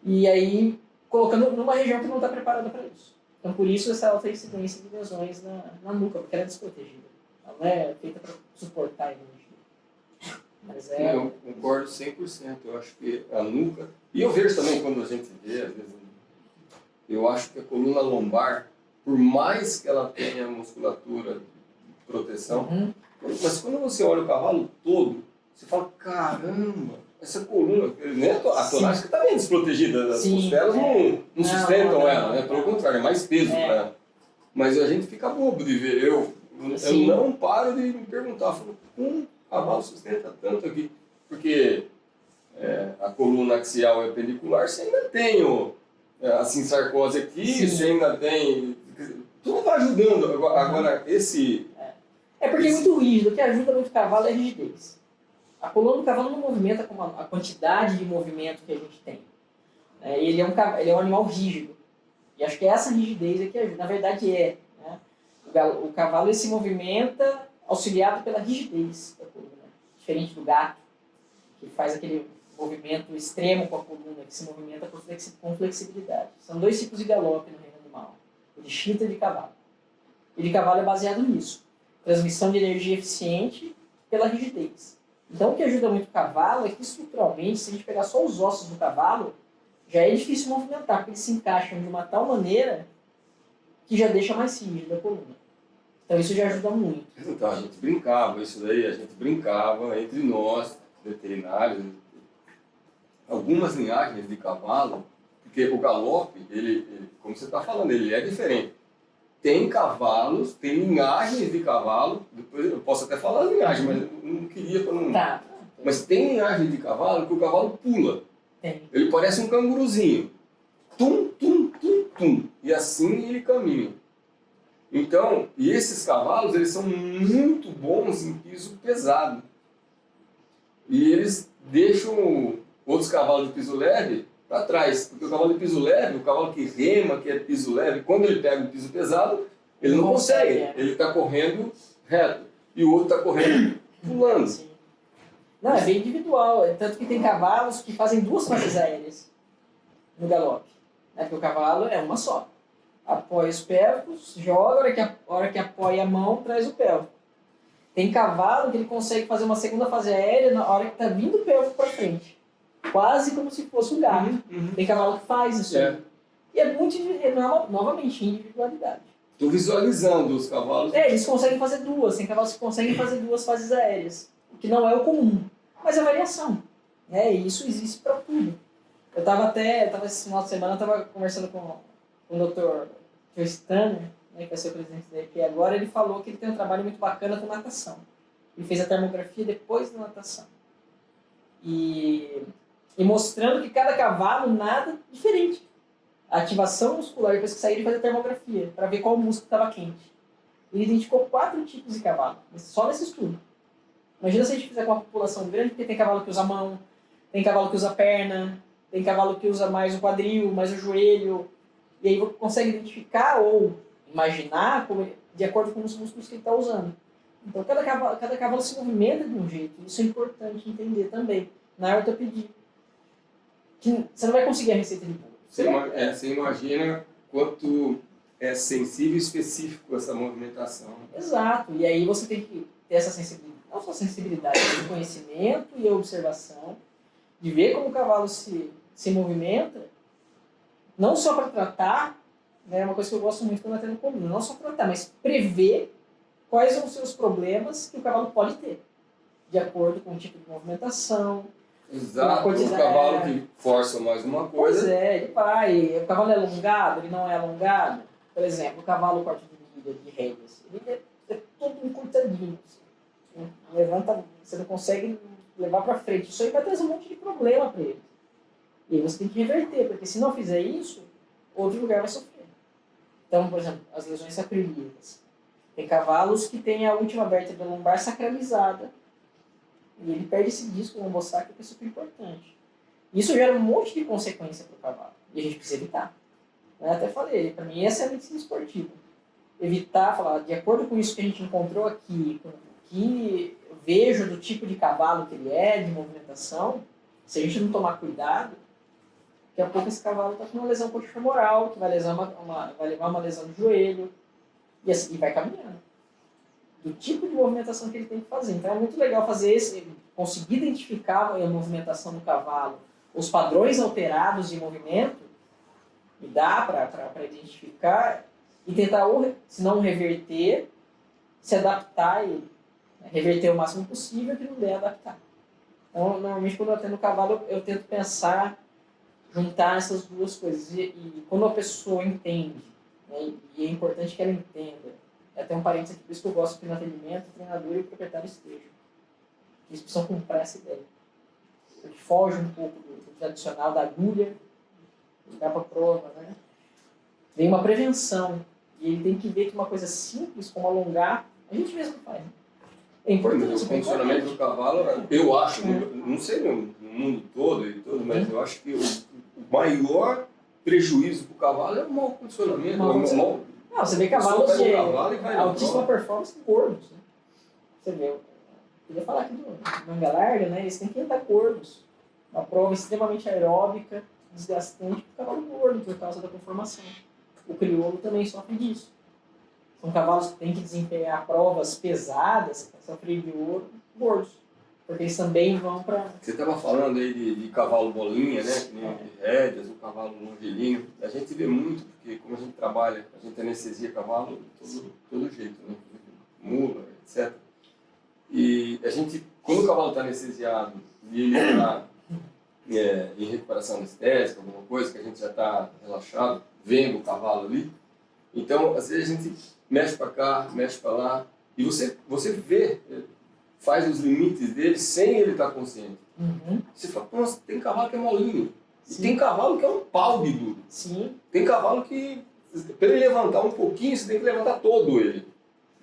e aí colocando numa região que não está preparada para isso. Então, por isso, essa alta incidência de lesões na nuca, porque ela é desprotegida. Ela não é feita para suportar a energia. Mas Eu concordo 100%. Eu acho que a nuca... E eu vejo também quando a gente vê, às vezes, eu acho que a coluna lombar, por mais que ela tenha musculatura de proteção, mas quando você olha o cavalo todo, você fala, caramba, essa coluna, né? A torácica está bem desprotegida, as costelas não sustentam ela, né? Pelo contrário, é mais peso para ela. Mas a gente fica bobo de ver, eu não paro de me perguntar, falo, como o cavalo sustenta tanto aqui? Porque a coluna axial e apendicular, você ainda tem assim, sarcose aqui, você ainda tem... Tudo vai ajudando. Agora esse... porque é muito rígido. O que ajuda muito o cavalo é a rigidez. A coluna do cavalo não movimenta com a quantidade de movimento que a gente tem. Ele é um animal rígido. E acho que essa rigidez que ajuda. Na verdade né? O cavalo ele se movimenta auxiliado pela rigidez da coluna. Diferente do gato, que faz aquele movimento extremo com a coluna, que se movimenta com flexibilidade. São dois tipos de galope no reino animal. O de chita e de cavalo. E de cavalo é baseado nisso. Transmissão de energia eficiente pela rigidez. Então, o que ajuda muito o cavalo é que, estruturalmente, se a gente pegar só os ossos do cavalo, já é difícil movimentar, porque eles se encaixam de uma tal maneira que já deixa mais rígida a coluna. Então, isso já ajuda muito. Então, a gente brincava, isso daí, a gente brincava entre nós, veterinários, algumas linhagens de cavalo, porque o galope, ele como você está falando, ele é diferente. Tem cavalos, tem linhagens de cavalo, depois eu posso até falar a linhagem, mas eu não queria para não... Tá. Mas tem linhagem de cavalo que o cavalo pula. Tem. Ele parece um canguruzinho. Tum, tum, tum, tum. E assim ele caminha. Então, e esses cavalos, eles são muito bons em piso pesado. E eles deixam outros cavalos de piso leve para trás. Porque o cavalo de piso leve, o cavalo que rema, que é piso leve, quando ele pega um piso pesado, ele não consegue. Ele está correndo reto. E o outro está correndo pulando. Sim. Não, é bem individual. Tanto que tem cavalos que fazem 2 faces aéreas no galope. Né? Porque o cavalo é uma só. Apoia os pélvicos, joga, a hora que apoia a mão, traz o pélvico. Tem cavalo que ele consegue fazer uma segunda fase aérea na hora que está vindo o pélvico para frente. Quase como se fosse um gato. Tem cavalo que faz isso. E é muito, novamente, individualidade. Estou visualizando os cavalos. Eles conseguem fazer 2. Tem cavalos que conseguem fazer 2 fases aéreas. O que não é o comum. Mas é variação. E isso existe para tudo. Eu estava esse final de semana, conversando com o Dr. Stanner, né, que vai ser o presidente da EP agora. Ele falou que ele tem um trabalho muito bacana com natação. Ele fez a termografia depois da natação. E mostrando que cada cavalo nada diferente. A ativação muscular, depois que sair, ele faz a termografia, para ver qual músculo estava quente. Ele identificou 4 tipos de cavalo, só nesse estudo. Imagina se a gente fizer com uma população grande, porque tem cavalo que usa mão, tem cavalo que usa perna, tem cavalo que usa mais o quadril, mais o joelho, e aí você consegue identificar ou imaginar de acordo com os músculos que ele está usando. Então, cada cavalo se movimenta de um jeito, isso é importante entender também, na ortopedia. Que você não vai conseguir a receita de bolo. Você imagina quanto é sensível e específico essa movimentação. Exato, e aí você tem que ter essa sensibilidade, não só sensibilidade, mas conhecimento e observação, de ver como o cavalo se movimenta, não só para tratar, né, é uma coisa que eu gosto muito quando eu atendo comum, não só tratar, mas prever quais são os seus problemas que o cavalo pode ter, de acordo com o tipo de movimentação. Exato, o cavalo que força mais uma coisa. Pois é, ele vai. O cavalo é alongado, ele não é alongado. Por exemplo, o cavalo corte de milha, de rédeas, ele é todo encurtadinho. Assim. Levanta, você não consegue levar para frente. Isso aí vai trazer um monte de problema para ele. E aí você tem que reverter, porque se não fizer isso, outro lugar vai sofrer. Então, por exemplo, as lesões sacroiliacas. Tem cavalos que têm a última vértebra lombar sacralizada. E ele perde esse disco lombosacro, que é super importante. Isso gera um monte de consequência para o cavalo. E a gente precisa evitar. Eu até falei, para mim essa é a medicina esportiva. Evitar, falar, de acordo com isso que a gente encontrou aqui, com o que eu vejo do tipo de cavalo que ele é, de movimentação, se a gente não tomar cuidado, daqui a pouco esse cavalo está com uma lesão coxofemoral, que vai levar uma lesão no joelho, e assim, vai caminhando. Do tipo de movimentação que ele tem que fazer. Então é muito legal fazer conseguir identificar a movimentação do cavalo, os padrões alterados de movimento, e dá para identificar, e tentar, se não reverter, se adaptar e reverter o máximo possível, que não der adaptar. Então, normalmente, quando eu atendo o cavalo, eu tento pensar, juntar essas duas coisas. E quando a pessoa entende, né, e é importante que ela entenda, até um parênteses aqui, por isso que eu gosto que no atendimento o treinador e o proprietário estejam. Eles precisam comprar essa ideia. Ele foge um pouco do tradicional da agulha, dá para prova, né? Vem uma prevenção. E ele tem que ver que uma coisa simples, como alongar, a gente mesmo faz. Né? É importante. O funcionamento do cavalo, eu acho, não sei no mundo todo, mas eu acho que o maior prejuízo para o cavalo é o mau funcionamento. Não, você vê cavalos de altíssima performance gordos. Né? Você vê, eu queria falar aqui do manga larga, né? Eles têm que andar gordos. Uma prova extremamente aeróbica, desgastante para o cavalo gordo, por causa da conformação. O crioulo também sofre disso. São cavalos que têm que desempenhar provas pesadas, sofrer de ouro, gordos. Porque eles também vão para... Você estava falando aí de cavalo bolinha, né? Que nem de rédeas, o cavalo longelinho. A gente vê muito, porque como a gente trabalha, a gente anestesia cavalo de todo jeito, né? Mula, etc. E a gente, quando o cavalo está anestesiado e ele está em recuperação anestésica, alguma coisa, que a gente já está relaxado, vendo o cavalo ali, então, às vezes a gente mexe para cá, mexe para lá, e você vê faz os limites dele sem ele estar consciente. Uhum. Você fala, nossa, tem cavalo que é molinho. E Sim. tem cavalo que é um pau de duro. Sim. Tem cavalo que, para ele levantar um pouquinho, você tem que levantar todo ele.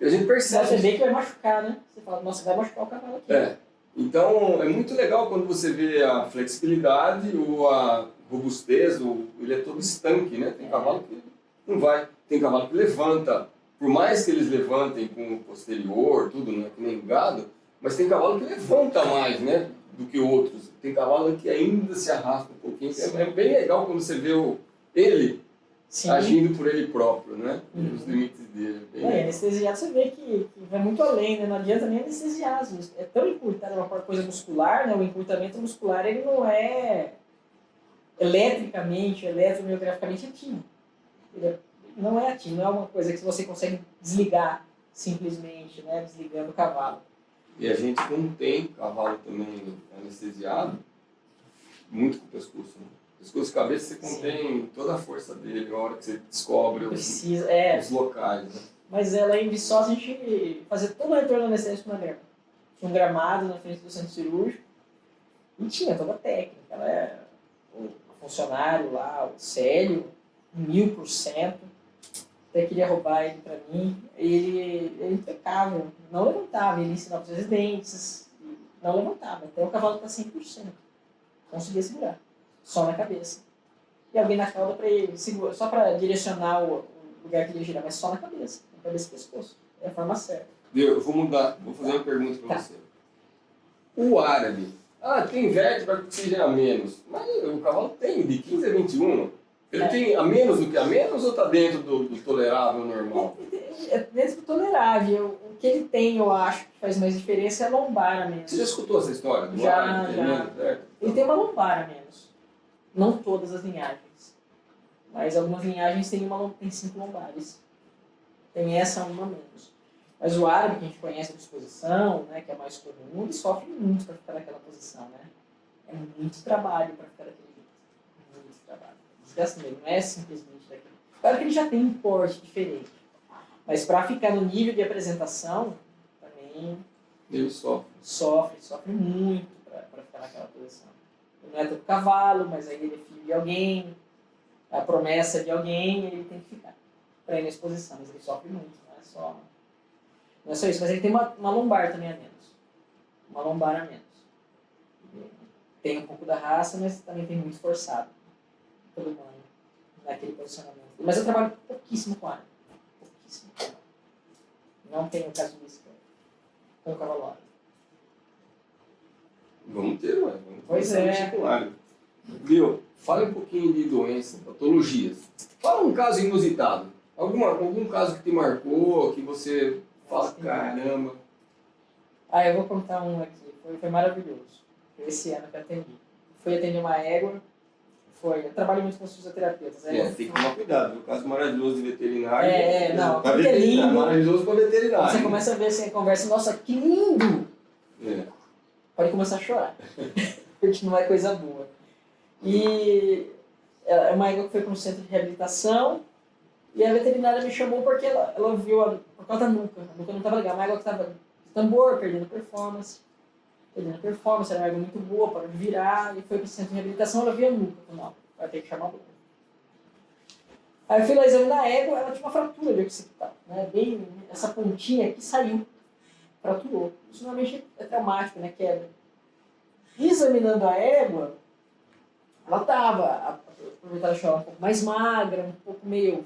E a gente percebe. Você vê que vai machucar, né? Você fala, nossa, vai machucar o cavalo aqui. É. Então, é muito legal quando você vê a flexibilidade ou a robustez, ou ele é todo estanque, né? Tem cavalo que não vai. Tem cavalo que levanta. Por mais que eles levantem com o posterior, tudo, né? Que nem gado, mas tem cavalo que levanta mais, né? Do que outros. Tem cavalo que ainda se arrasta um pouquinho. É bem legal quando você vê ele Sim. agindo por ele próprio, né? Uhum. Os limites dele. Bem É, legal. anestesiado você vê que vai muito além, né? Não adianta nem anestesiar. Às vezes. É tão encurtado, é uma coisa muscular, né? O encurtamento muscular ele não é eletricamente, eletromiograficamente ativo. Não é ativo, não é uma coisa que você consegue desligar simplesmente, né? Desligando o cavalo. E a gente não tem cavalo também anestesiado, muito com o pescoço. Né? Pescoço e cabeça você contém toda a força dele, na hora que você descobre Precisa, os locais. Né? Mas ela em Viçosa a gente fazia todo o retorno anestésico na grama. Tinha um gramado na frente do centro cirúrgico e tinha toda a técnica. Ela é o funcionário lá, o Célio, 1000%. Até queria roubar ele pra mim. Ele é impecável. Não levantava, ele ensinava os residentes. Não levantava, até o cavalo tá 100%. Conseguia segurar. Só na cabeça. E alguém na cauda para ele segurar, só para direcionar o lugar que ele ia girar, mas só na cabeça e pescoço. É a forma certa. Eu vou mudar, vou fazer uma pergunta para você. O árabe, tem vértebra que oxigena menos, mas o cavalo tem de 15 a 21. Ele tem a menos do que a menos ou está dentro do tolerável normal? É dentro do tolerável. O que ele tem, eu acho, que faz mais diferença é a lombar a menos. Você já escutou essa história? Do Já, árabe, já. menos, Ele tem uma lombar a menos. Não todas as linhagens. Mas algumas linhagens têm 5 lombares. Tem essa uma a menos. Mas o árabe, que a gente conhece a disposição, né, que é mais comum, ele sofre muito para ficar naquela posição. Né? É muito trabalho para ficar daquele jeito. Muito trabalho. Desgasta mesmo, não é simplesmente daquele. Claro que ele já tem um porte diferente. Mas para ficar no nível de apresentação, também ele sofre muito para ficar naquela posição. Ele não é todo cavalo, mas aí ele é filho de alguém, a promessa de alguém, ele tem que ficar para ir na exposição. Mas ele sofre muito, não é só isso. Mas ele tem uma lombar também a menos. Uma lombar a menos. Tem um pouco da raça, mas também tem muito forçado. Todo mundo naquele posicionamento. Mas eu trabalho pouquíssimo com área. Pouquíssimo. Não tenho casuística com o cavalo árabe. Vamos ter, ué. Pois é. Viu? Fala um pouquinho de doença, patologias. Fala um caso inusitado. Algum caso que te marcou, que você fala, caramba. Eu vou contar um aqui. Foi maravilhoso. Esse ano que eu atendi. Fui atender uma égua. Eu trabalho muito com os fisioterapeutas. Tem que tomar cuidado. O caso maravilhoso de veterinário. Não, pra porque é lindo. Maravilhoso para veterinário. Você começa a ver assim, a conversa, nossa, que lindo! Pode começar a chorar. Porque não é coisa boa. E é uma égua que foi para um centro de reabilitação. E a veterinária me chamou porque ela viu, por causa da nuca. A nuca não estava legal. Uma égua que estava de tambor, perdendo performance. Era uma égua muito boa para virar. E foi para o centro de reabilitação, ela viu a nuca. Não, vai ter que chamar o Aí eu fui lá examinar a égua, ela tinha uma fratura de occipital. Né? Bem, essa pontinha aqui saiu. Fraturou. Isso normalmente é traumático, né? Quebra. Examinando a égua, ela estava, aproveitar de um pouco mais magra, um pouco meio,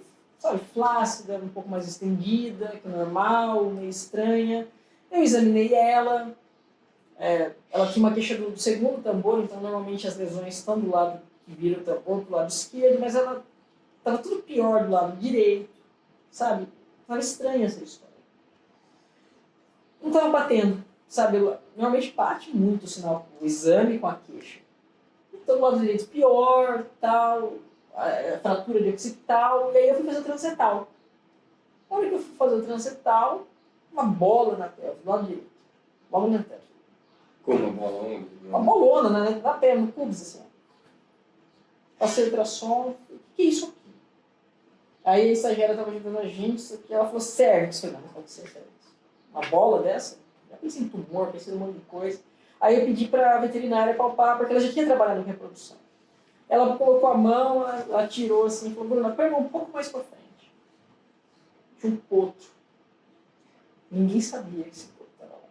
flácida, um pouco mais estendida, que é normal, meio estranha. Eu examinei ela, ela tinha uma queixa do segundo tambor, então normalmente as lesões estão do lado que vira o tambor, do lado esquerdo, mas ela estava tudo pior do lado direito, sabe? Estava estranha essa história. Não estava batendo, sabe? Normalmente bate muito o sinal, o exame com a queixa. Então, do lado direito pior, tal, a fratura de occipital, e aí eu fui fazer o transetal. Na hora que eu fui fazer o transetal, uma bola na pelve, do lado direito. Logo na pelve. Como uma bola onde? Uma bolona na perna, no pubis, assim. Passei o ultrassom, o que é isso aqui? Aí a estagiária estava ajudando a gente, isso aqui, ela falou, cervix. Eu falei, não pode ser cervix. Uma bola dessa? Já pensei em tumor, pensei em um monte de coisa. Aí eu pedi para a veterinária palpar, porque ela já tinha trabalhado em reprodução. Ela colocou a mão, ela tirou assim, e falou, Bruno, pega um pouco mais para frente. Tinha um potro. Ninguém sabia que esse potro estava lá.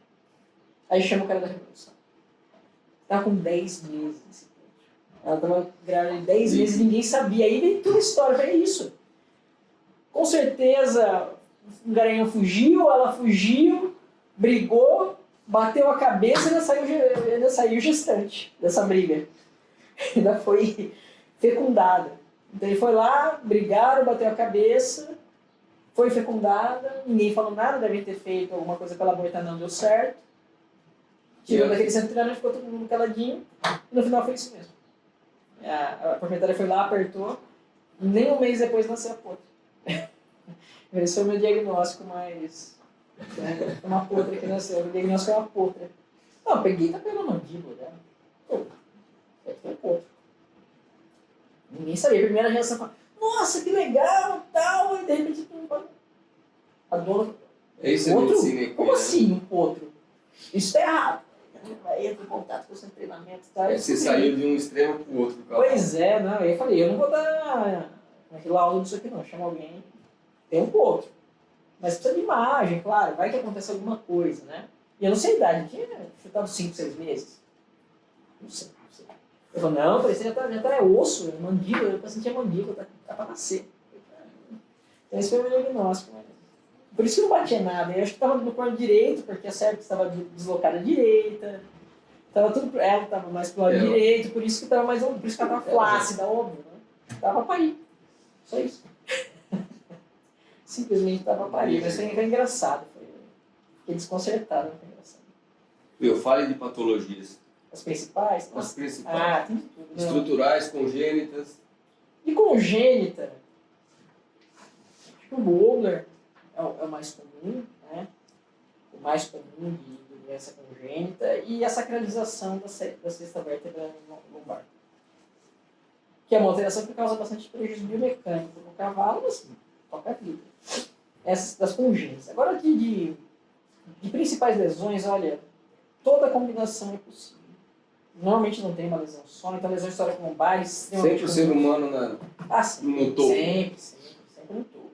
Aí chama o cara da reprodução. Estava com 10 meses esse potro. Ela estava grávida de 10 meses, ninguém sabia. Aí veio toda a história, foi isso. Com certeza, o garanhão fugiu, ela fugiu, brigou, bateu a cabeça e ainda saiu gestante dessa briga. Ainda foi fecundada. Então ele foi lá, brigaram, bateu a cabeça, foi fecundada, ninguém falou nada, devem ter feito alguma coisa pela abortar, não deu certo. Tirou daquele centro de treinamento, ficou todo mundo caladinho, e no final foi isso mesmo. A proprietária foi lá, apertou, e nem um mês depois nasceu a potra. Esse foi o meu diagnóstico, mas uma potra que nasceu. O diagnóstico é uma potra. Não, eu peguei e tapei na mandíbula dela. Pô, é que é potra. Ninguém sabia. A primeira reação foi, nossa, que legal, tal, e de repente a dona... Isso é medicina. Como assim um potro? Isso tá errado. Aí entra em contato com o seu treinamento e tal. Você saiu de um extremo para o outro. Pois é, não. Aí eu falei, eu não vou dar laudo disso aqui não, chama alguém. Tem um potro. Mas precisa de imagem, claro, vai que acontece alguma coisa, né? E eu não sei a idade, tinha chutado 5, 6 meses. Não sei. Eu falei, não, você já tá osso, é mandíbula, o paciente é mandíbula, tá pra nascer. Então esse foi o meu diagnóstico, né? Por isso que não batia nada. Eu acho que estava no corpo direito, porque a cervix estava deslocada à direita. Ela estava mais pro lado direito, por isso que estava mais. Por isso que ela estava flácida, óbvio, né? Tava pra parir. Só isso. Simplesmente tava pra parir. Mas foi engraçado. Fiquei desconcertado, foi engraçado. Eu falo de patologias. As principais? As principais. Ah, tem de tudo. Né? Estruturais, congênitas. E congênita? Acho que o Wobler é o mais comum, né? O mais comum de doença congênita e a sacralização da sexta vértebra lombar. Que é uma alteração que causa bastante prejuízo biomecânico no cavalo, mas toca a vida. Essas das congênitas. Agora, de principais lesões, olha, toda a combinação é possível. Normalmente não tem uma lesão só, então lesões toracolombares extremamente sempre o ser humano no topo. Sempre no topo.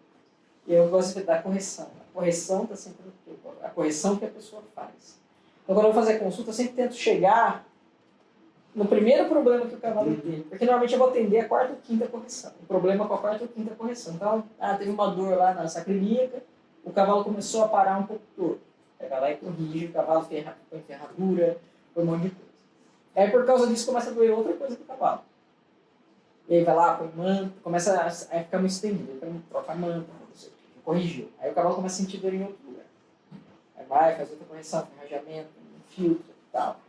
E eu gosto da correção. A correção está sempre no topo. A correção que a pessoa faz. Então, quando eu vou fazer a consulta, eu sempre tento chegar no primeiro problema que o cavalo teve. Porque normalmente eu vou atender a quarta ou quinta correção. O problema com a quarta ou quinta correção. Então, teve uma dor lá na sacrilíaca, o cavalo começou a parar um pouco torto. Pega lá e corrige, o cavalo põe ferradura, põe um monte de coisa. Aí, por causa disso, começa a doer outra coisa pro cavalo. E aí vai lá, põe manta, começa a ficar muito estendido. Então, troca a manta, corrigiu. Aí o cavalo começa a sentir dor em outro lugar. Aí vai, faz outra correção, ferrajamento, filtro e tal.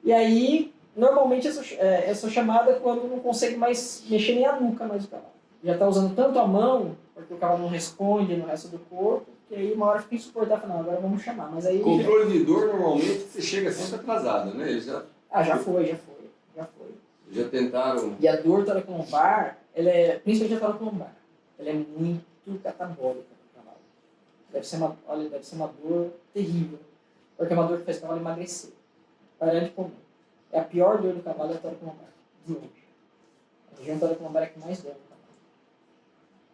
E aí, normalmente eu sou chamada quando não consegue mais mexer nem a nuca mais do cavalo. Já está usando tanto a mão, porque o cavalo não responde no resto do corpo, que aí uma hora fica insuportável. Não, agora vamos chamar. Mas aí controle de dor, normalmente, você chega sempre atrasado, né? Já foi. Já tentaram... E a dor toracolombar, principalmente a toracolombar, ela é muito catabólica no cavalo. Deve ser uma dor terrível, porque é uma dor que faz o cavalo emagrecer. Parar de comer. É a pior dor do cavalo é a toracolombar, de longe. A região toracolombar é que mais dói no cavalo.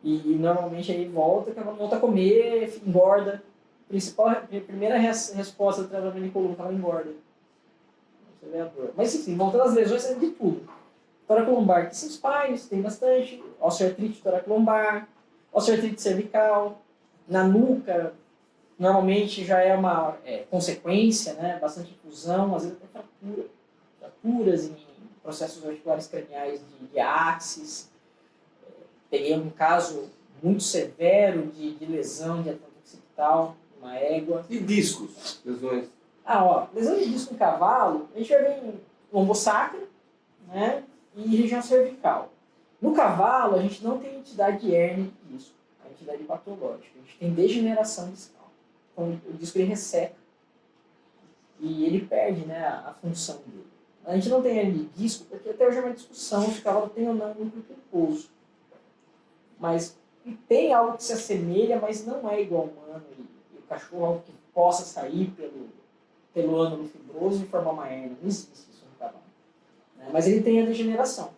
E normalmente aí volta, o cavalo volta a comer, engorda. A primeira resposta do tratamento de coluna, o cavalo engorda. Você vê a dor. Mas enfim, voltando às lesões, é de tudo. Toracolombar tem seus pais, tem bastante. Osteoartrite toracolombar, osteoartrite cervical. Na nuca, normalmente já é uma consequência, né? Bastante infusão, às vezes até fraturas em processos articulares craniais de axis. Peguei um caso muito severo de lesão de atrito occipital, uma égua. E discos? Lesões? Lesão de disco no cavalo, a gente vai ver em lombosacro, né? E região cervical. No cavalo, a gente não tem entidade de hérnia de disco, é entidade patológica. A gente tem degeneração discal. Então, o disco ele resseca e ele perde, né, a função dele. A gente não tem hérnia de disco porque até hoje é uma discussão se o cavalo tem ou não núcleo pulposo. Mas tem algo que se assemelha, mas não é igual ao humano. E o cachorro é algo que possa sair pelo ânulo fibroso e formar uma hérnia. Não existe isso no cavalo. Né? Mas ele tem a degeneração.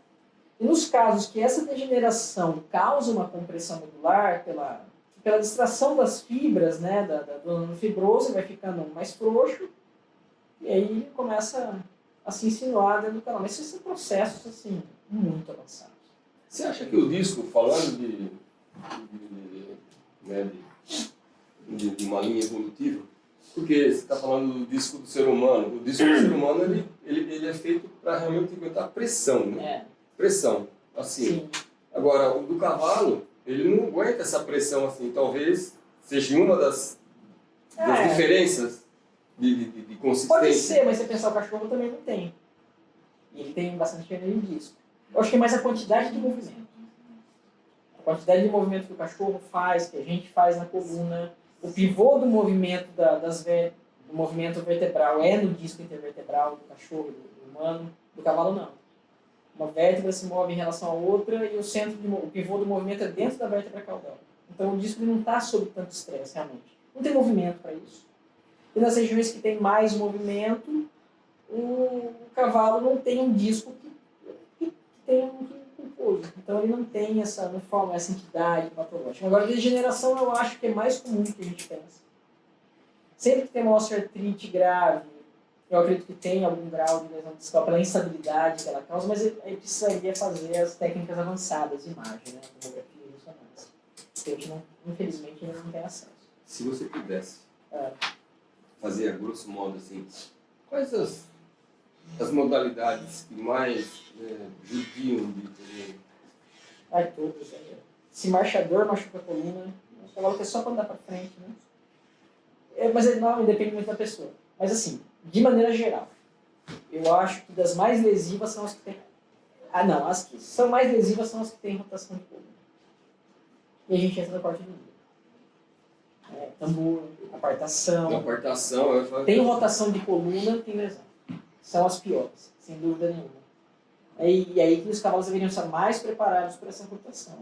E nos casos que essa degeneração causa uma compressão medular pela distração das fibras, né, do ânulo fibroso, ele vai ficando mais frouxo e aí ele começa a se insinuar dentro do canal. Mas esses são processos assim, muito avançados. Você acha que o disco, falando de uma linha evolutiva, porque você está falando do disco do ser humano, o disco do ser humano ele é feito para realmente aguentar pressão, né? Pressão, assim. Sim. Agora, o do cavalo, ele não aguenta essa pressão assim, talvez seja uma das diferenças de consistência. Pode ser, mas se você pensar, o cachorro também não tem. E ele tem bastante hernia de disco. Eu acho que é mais a quantidade de movimento. A quantidade de movimento que o cachorro faz, que a gente faz na coluna. O pivô do movimento do movimento vertebral é no disco intervertebral do cachorro, do humano. Do cavalo, não. Uma vértebra se move em relação à outra e o pivô do movimento é dentro da vértebra caudal. Então o disco não está sob tanto estresse, realmente. Não tem movimento para isso. E nas regiões que tem mais movimento, o cavalo não tem um disco que tem um culposo. Então ele não tem não forma essa entidade patológica. Agora, a degeneração eu acho que é mais comum do que a gente pensa. Sempre que tem uma osteoartrite grave, eu acredito que tem algum grau de lesão discal pela instabilidade que ela causa, mas aí precisaria fazer as técnicas avançadas de imagem, né? Tomografia e ressonância. Que a gente não, infelizmente, ainda não tem acesso. Se você pudesse fazer, a grosso modo, assim, quais as modalidades que mais judiam de ter... Todas. Se marchador machuca a coluna, o cavalo que é só para andar para frente, né? Mas ele não depende muito da pessoa. Mas assim, de maneira geral, eu acho que das mais lesivas são as que têm... as que são mais lesivas são as que têm rotação de coluna. E a gente entra na parte do dia. Tambor, apartação. Tem rotação de coluna, tem lesão. São as piores, sem dúvida nenhuma. E aí que os cavalos deveriam estar mais preparados para essa rotação.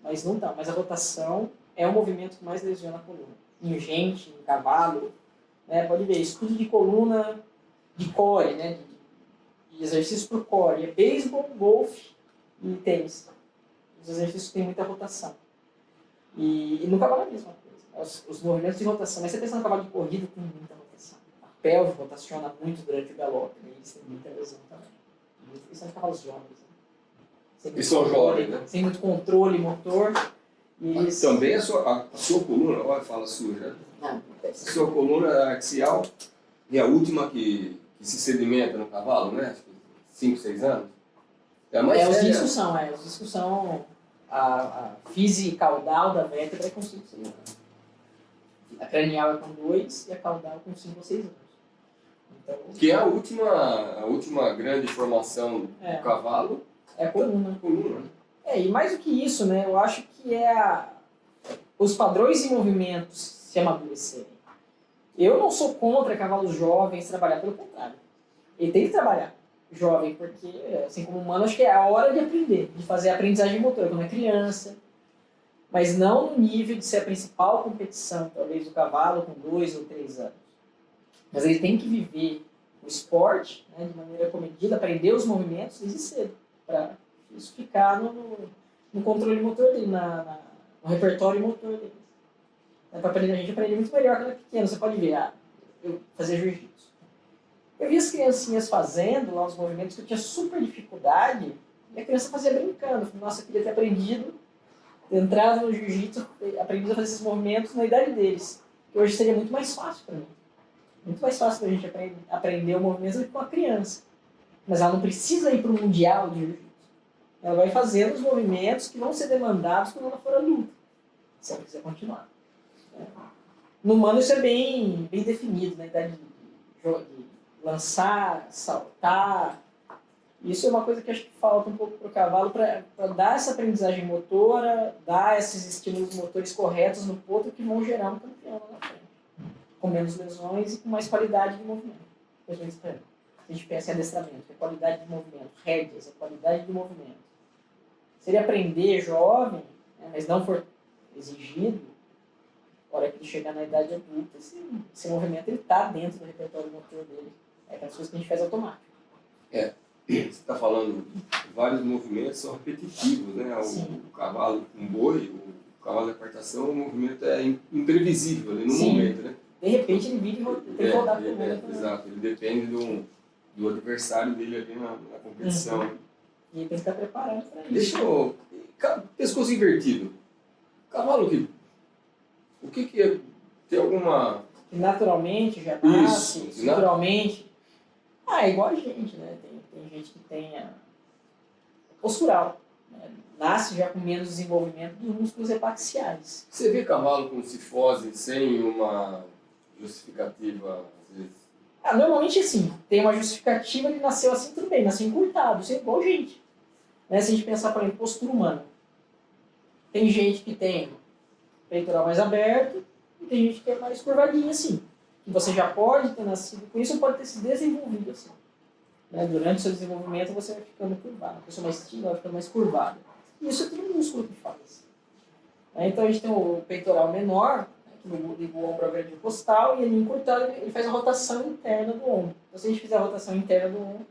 Mas não estão. Mas a rotação é o movimento que mais lesiona a coluna. Em gente, em cavalo... pode ver, estudo de coluna de core, né? de exercício para o core. É beisebol, golfe e tênis. Os exercícios têm muita rotação. E no cavalo é a mesma coisa. Os movimentos de rotação. Mas você pensa no cavalo de corrida, tem muita rotação. A pelve rotaciona muito durante o galope. Né? Eles têm muita lesão também. Eles são cavalos jovens. Né? Eles são jovens, né? Sem muito controle motor. Mas também a sua coluna, olha, fala sua já. Não, a sua coluna axial é a última que se sedimenta no cavalo, né? 5, 6 anos. É a mais os séria. discos são a física caudal da vértebra é com 5, 6 anos. A cranial é com 2 e a caudal com 5 ou 6 anos. Então, que é a última grande formação do cavalo. É a coluna. Né? E mais do que isso, né? Eu acho que os padrões de movimentos se amadurecerem. Eu não sou contra cavalos jovens trabalhar, pelo contrário. Ele tem que trabalhar jovem, porque, assim como humano, acho que é a hora de aprender, de fazer a aprendizagem motora quando é criança, mas não no nível de ser a principal competição, talvez, do cavalo com 2 ou 3 anos. Mas ele tem que viver o esporte, né, de maneira comedida, aprender os movimentos desde cedo, para isso ficar no controle motor dele, no repertório motor dele. A gente aprende muito melhor quando é pequeno. Você pode ver, eu fazia jiu-jitsu. Eu vi as criancinhas fazendo lá os movimentos que eu tinha super dificuldade, e a criança fazia brincando. Eu falei, nossa, eu queria ter aprendido, ter entrado no jiu-jitsu, aprendido a fazer esses movimentos na idade deles. Que hoje seria muito mais fácil para mim. Muito mais fácil para a gente aprender o movimento do que com a criança. Mas ela não precisa ir para o mundial de jiu-jitsu. Ela vai fazendo os movimentos que vão ser demandados quando ela for adulta, se ela quiser continuar. No humano isso é bem definido, na idade de lançar, saltar. Isso é uma coisa que acho que falta um pouco para o cavalo, para dar essa aprendizagem motora, dar esses estímulos motores corretos no potro que vão gerar um campeão lá na frente. Com menos lesões e com mais qualidade de movimento. A gente pensa em adestramento, é qualidade de movimento, rédeas, é qualidade de movimento. Se ele aprender jovem, mas não for exigido, A hora que ele chegar na idade adulta, esse movimento ele está dentro do repertório motor dele. É aquelas coisas que a gente faz automático. Você está falando de vários movimentos são repetitivos, né? O cavalo com boi, o cavalo de equitação, o movimento é imprevisível ali no momento, né? De repente ele vira e tem que rodar com o movimento. Exato, ele depende do adversário dele ali na competição. E ele tem que estar preparado para isso. Deixa eu... Pescoço invertido. Cavalo que... O que é... Tem alguma... Naturalmente já nasce, Isso, naturalmente. É igual a gente, né? Tem gente que tem a postural. Né? Nasce já com menos desenvolvimento dos músculos epaxiais. Você vê cavalo com cifose sem uma justificativa, às vezes? Normalmente sim. Tem uma justificativa, ele nasceu assim, tudo bem, nasceu encurtado, isso é igual a gente. Né? Se a gente pensar, por exemplo, postura humana. Tem gente que tem peitoral mais aberto e tem gente que é mais curvadinha assim. Que você já pode ter nascido com isso ou pode ter se desenvolvido assim. Né? Durante o seu desenvolvimento você vai ficando curvado. A pessoa mais tímida vai ficando mais curvada. E isso é tudo músculo que faz. Então a gente tem o peitoral menor, que liga o ombro ao grande costal, e ele encurtado, ele faz a rotação interna do ombro. Então se a gente fizer a rotação interna do ombro,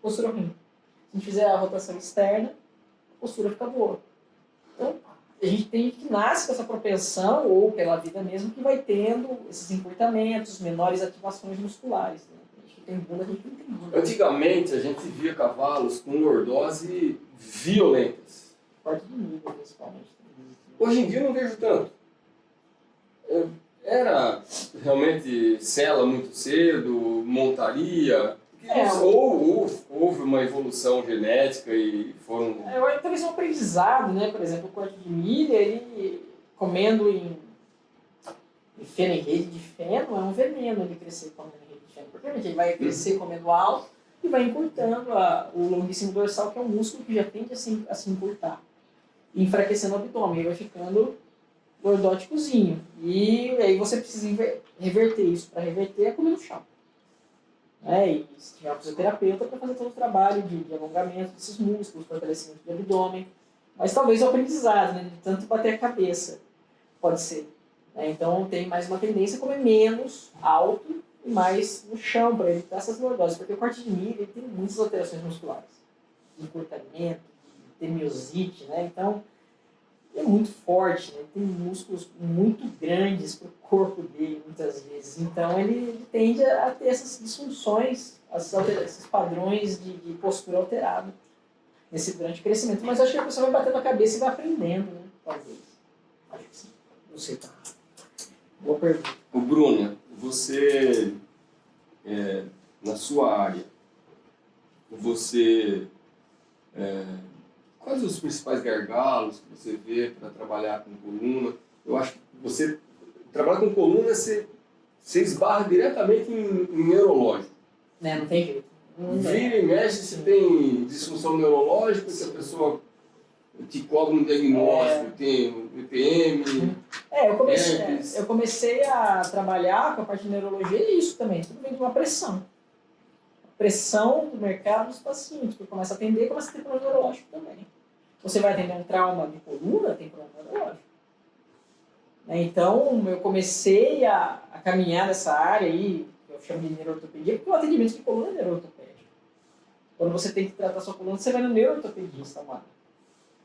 postura ruim. Se a gente fizer a rotação externa, a postura fica boa. Então, a gente tem que nasce com essa propensão, ou pela vida mesmo, que vai tendo esses encurtamentos, menores ativações musculares. Né? A gente tem bunda, a gente não tem bunda. Antigamente a gente via cavalos com lordose violentas. Corte de nível, principalmente. Hoje em dia eu não vejo tanto. Era realmente sela muito cedo, montaria... Ou houve uma evolução genética e foram... Talvez um aprendizado, né? Por exemplo, o corte de milha, ele comendo em feno, em rede de feno, é um veneno ele crescer comendo em rede de feno. Porque ele vai crescer comendo alto e vai encurtando o longuíssimo dorsal, que é um músculo que já tende a se encurtar. E enfraquecendo o abdômen, ele vai ficando lordóticozinho. E aí você precisa reverter isso. Para reverter é comer no chão. E se tiver um fisioterapeuta para fazer todo o trabalho de alongamento desses músculos, fortalecimento do abdômen. Mas talvez o aprendizado, né, de tanto bater a cabeça, pode ser. Então tem mais uma tendência a comer menos alto e mais no chão para evitar essas lordoses, porque o corte de milho ele tem muitas alterações musculares, de encurtamento, de temiosite, né? Então é muito forte, né? Tem músculos muito grandes para o corpo dele, muitas vezes. Então, ele tende a ter essas disfunções, esses padrões de postura alterada durante o crescimento. Mas acho que a pessoa vai batendo a cabeça e vai aprendendo, né? Talvez. Acho que sim. Não sei. Boa pergunta. O Bruno, você, na sua área, você... quais os principais gargalos que você vê para trabalhar com coluna? Eu acho que você trabalhar com coluna, você esbarra diretamente em neurológico. Não tem jeito. Vira e mexe se tem disfunção neurológica, se a pessoa te cobra um diagnóstico, tem um EPM. Eu comecei a trabalhar com a parte de neurologia e isso também, tudo vem de uma pressão. Pressão do mercado dos pacientes, porque começa a atender, começa a ter problema neurológico também. Você vai atender um trauma de coluna, tem problema neurológico. Então, eu comecei a caminhar nessa área aí, que eu chamo de neuroortopedia, porque o atendimento de coluna é neuroortopédico. Quando você tem que tratar sua coluna, você vai no neuroortopedista, mano.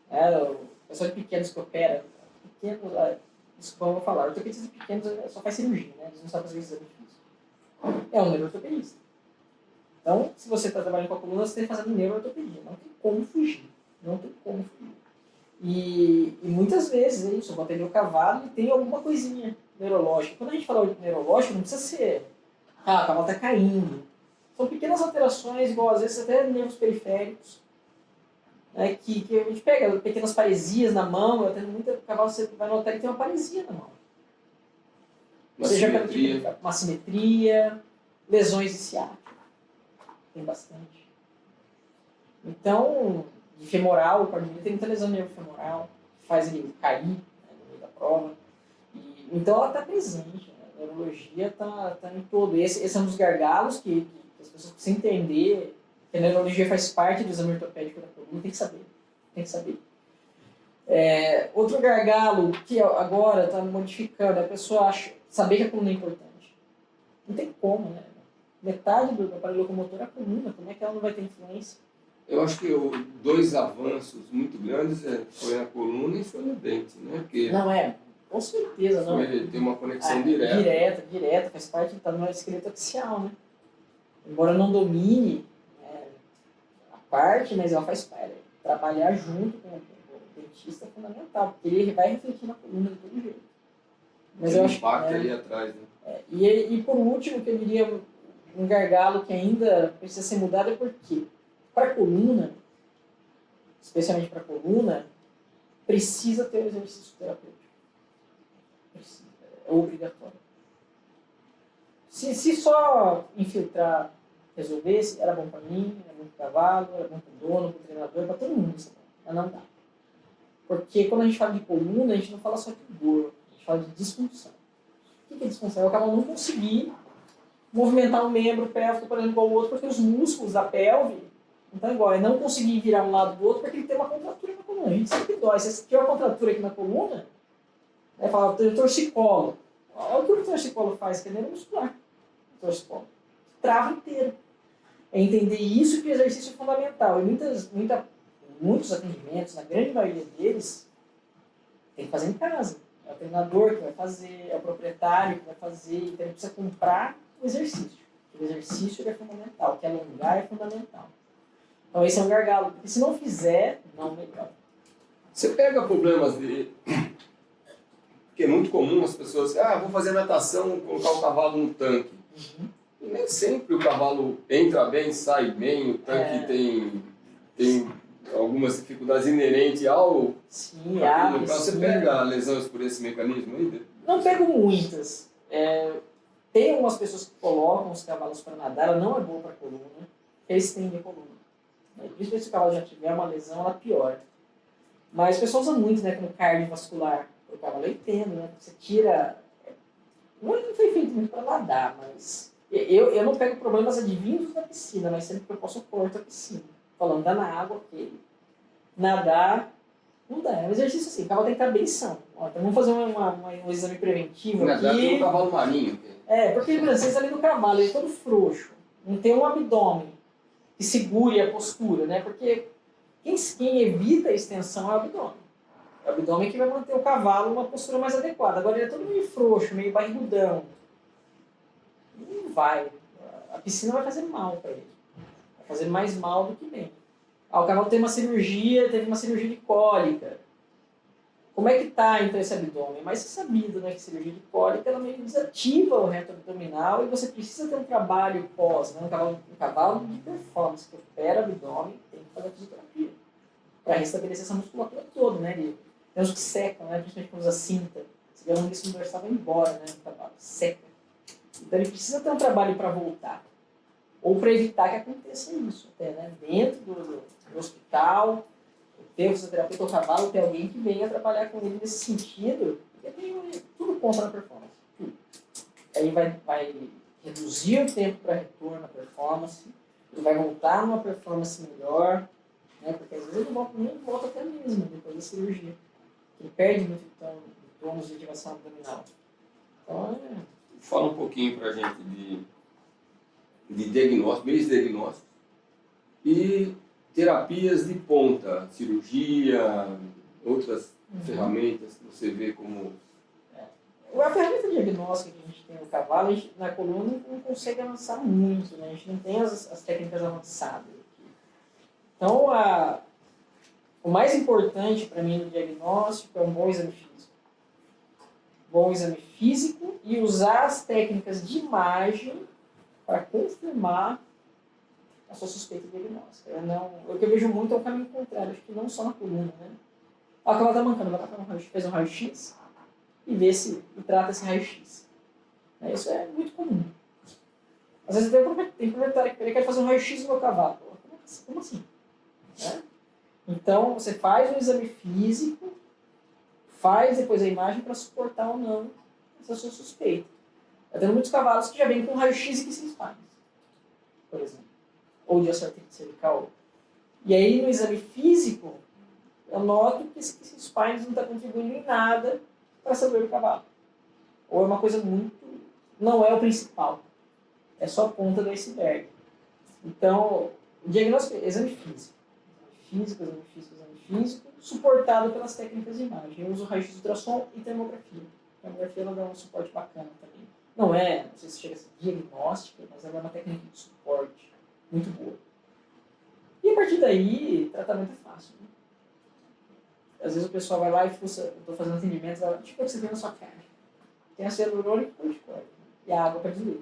O pessoal de pequenos que opera, isso que eu vou falar, ortopedistas de pequenos só faz cirurgia, né? Eles não sabem fazer exame físico. É um neuroortopedista. Então, se você está trabalhando com a coluna, você tem que fazer neuroortopedia. Não tem como fugir. Não tem como fugir. E muitas vezes é isso. Eu vou atender o cavalo e tem alguma coisinha neurológica. Quando a gente fala de neurológico, não precisa ser... o cavalo está caindo. São pequenas alterações, igual às vezes até nervos periféricos. Né, que a gente pega pequenas paresias na mão. Eu atendo muito cavalo, você vai notar que tem uma paresia na mão. Seja pelo tipo de uma simetria, lesões de ciática. Tem bastante. Então, de femoral, o cardíaco tem muita lesão no nervo femoral, que faz ele cair, né, no meio da prova. Então ela está presente, né? A neurologia está em todo. Esse é um dos gargalos que as pessoas precisam entender, que a neurologia faz parte do exame ortopédico da coluna, tem que saber. Outro gargalo que agora está modificando, a pessoa saber que a coluna é importante. Não tem como, né? Metade do aparelho locomotor é a coluna, como é que ela não vai ter influência? Eu acho que dois avanços muito grandes foi a coluna e foi o dente, né? Porque Não, com certeza, não. tem uma conexão direta. Direta, faz parte, está no esqueleto axial, né? Embora não domine a parte, mas ela faz parte. Trabalhar junto com o dentista é fundamental, porque ele vai refletir na coluna de todo jeito. Mas Tem eu um acho impacto ali atrás, né? E por último, que eu diria um gargalo que ainda precisa ser mudado é porque para a coluna, especialmente para a coluna, precisa ter o exercício terapêutico. Precisa, é obrigatório. Se só infiltrar resolvesse, era bom para mim, era bom para o cavalo, era bom para o dono, para o treinador, para todo mundo. Mas não dá. Porque quando a gente fala de coluna, a gente não fala só de dor, a gente fala de disfunção. O que é disfunção? É o cavalo não conseguir movimentar um membro pélvico, por exemplo, igual o outro, porque os músculos da pelve não estão igual. É não conseguir virar um lado do outro porque ele tem uma contratura na coluna. A gente sempre dói. Se você tiver uma contratura aqui na coluna, fala, o torcicolo. Olha o que o torcicolo faz, que é neuromuscular. O torcicolo. Trava inteiro. É entender isso que o exercício é fundamental. E muitos atendimentos, na grande maioria deles, tem que fazer em casa. É o treinador que vai fazer, é o proprietário que vai fazer, então ele precisa comprar o exercício. O exercício é fundamental, que alongar é fundamental. Então esse é um gargalo, porque se não fizer, não melhora. Você pega problemas de... que é muito comum as pessoas, vou fazer natação, colocar o cavalo no tanque. E nem sempre o cavalo entra bem, sai bem, o tanque tem algumas dificuldades inerentes ao... Sim, então, você pega lesões por esse mecanismo aí? Não pego muitas. Tem algumas pessoas que colocam os cavalos para nadar, ela não é boa para a coluna, eles têm a coluna. Principalmente se o cavalo já tiver uma lesão, ela piora. Mas o pessoal usa muito, né, como cardiovascular. O cavalo eu entendo, né? Você tira... Não foi feito muito para nadar, mas... Eu não pego problemas advindos da piscina, mas sempre que eu posso, eu corto a piscina. Falando, dá na água, ok. Nadar, não dá. É um exercício assim, o cavalo tem que estar bem são. Então vamos fazer um exame preventivo nadar aqui. Tem um cavalo marinho. Porque vocês ali no cavalo, ele é todo frouxo. Não tem um abdômen que segure a postura, né? Porque quem evita a extensão é o abdômen. É o abdômen que vai manter o cavalo numa postura mais adequada. Agora ele é todo meio frouxo, meio barrigudão. Não vai. A piscina vai fazer mal para ele. Vai fazer mais mal do que bem. O cavalo teve uma cirurgia de cólica. Como é que está então esse abdômen? Mas é sabido, né, que cirurgia de cólica ela meio desativa o reto abdominal e você precisa ter um trabalho pós, né? Um cavalo de performance que opera o abdômen tem que fazer a fisioterapia para restabelecer essa musculatura toda, né? Tem uns que secam, né? Principalmente quando usa cinta. Você vê a longíssima dorsal vai embora, né? O cavalo seca. Então ele precisa ter um trabalho para voltar. Ou para evitar que aconteça isso, até, né? Dentro do hospital, ter o fisioterapeuta ou cavalo, ter alguém que venha trabalhar com ele nesse sentido, porque tem tudo contra a performance. Tudo. Aí vai reduzir o tempo para retorno à performance, ele vai voltar numa performance melhor, né? Porque às vezes ele nem volta até mesmo depois da cirurgia. Ele perde muito o tônus de ativação abdominal. Então, Fala um pouquinho para a gente de diagnóstico, meios de diagnóstico e terapias de ponta, cirurgia, outras ferramentas que você vê como... A ferramenta diagnóstica que a gente tem no cavalo, na coluna não consegue avançar muito, né? A gente não tem as técnicas avançadas aqui. Então, o mais importante para mim no diagnóstico é um bom exame físico. Bom exame físico e usar as técnicas de imagem para confirmar a sua suspeita diagnóstica. O que eu vejo muito é o caminho contrário, acho que não só na coluna, né? O cavalo está mancando, vai lá fez um raio-x e trata esse raio-x. Isso é muito comum. Às vezes tem proprietário que quer fazer um raio-x no meu cavalo. Como assim? Né? Então, você faz um exame físico, faz depois a imagem para suportar ou não essa sua suspeita. Eu tenho muitos cavalos que já vêm com raio-x e que se espalham, por exemplo. Ou de osteoartrite cervical. E aí, no exame físico, eu noto que esses spines não estão contribuindo em nada para a saúde do cavalo. Ou é uma coisa muito... não é o principal. É só a ponta do iceberg. Então, o diagnóstico é exame físico. Exame físico, suportado pelas técnicas de imagem. Eu uso raio-x ultrassom e termografia. A termografia ela dá um suporte bacana também. Não sei se chega a ser diagnóstica, mas ela é uma técnica de suporte muito boa. E a partir daí, tratamento é fácil. Né? Às vezes o pessoal vai lá e fuça, eu estou fazendo atendimento, e fala, o que você tem na sua cara? Tem a hialurônica e corticóide. E a água para diluir.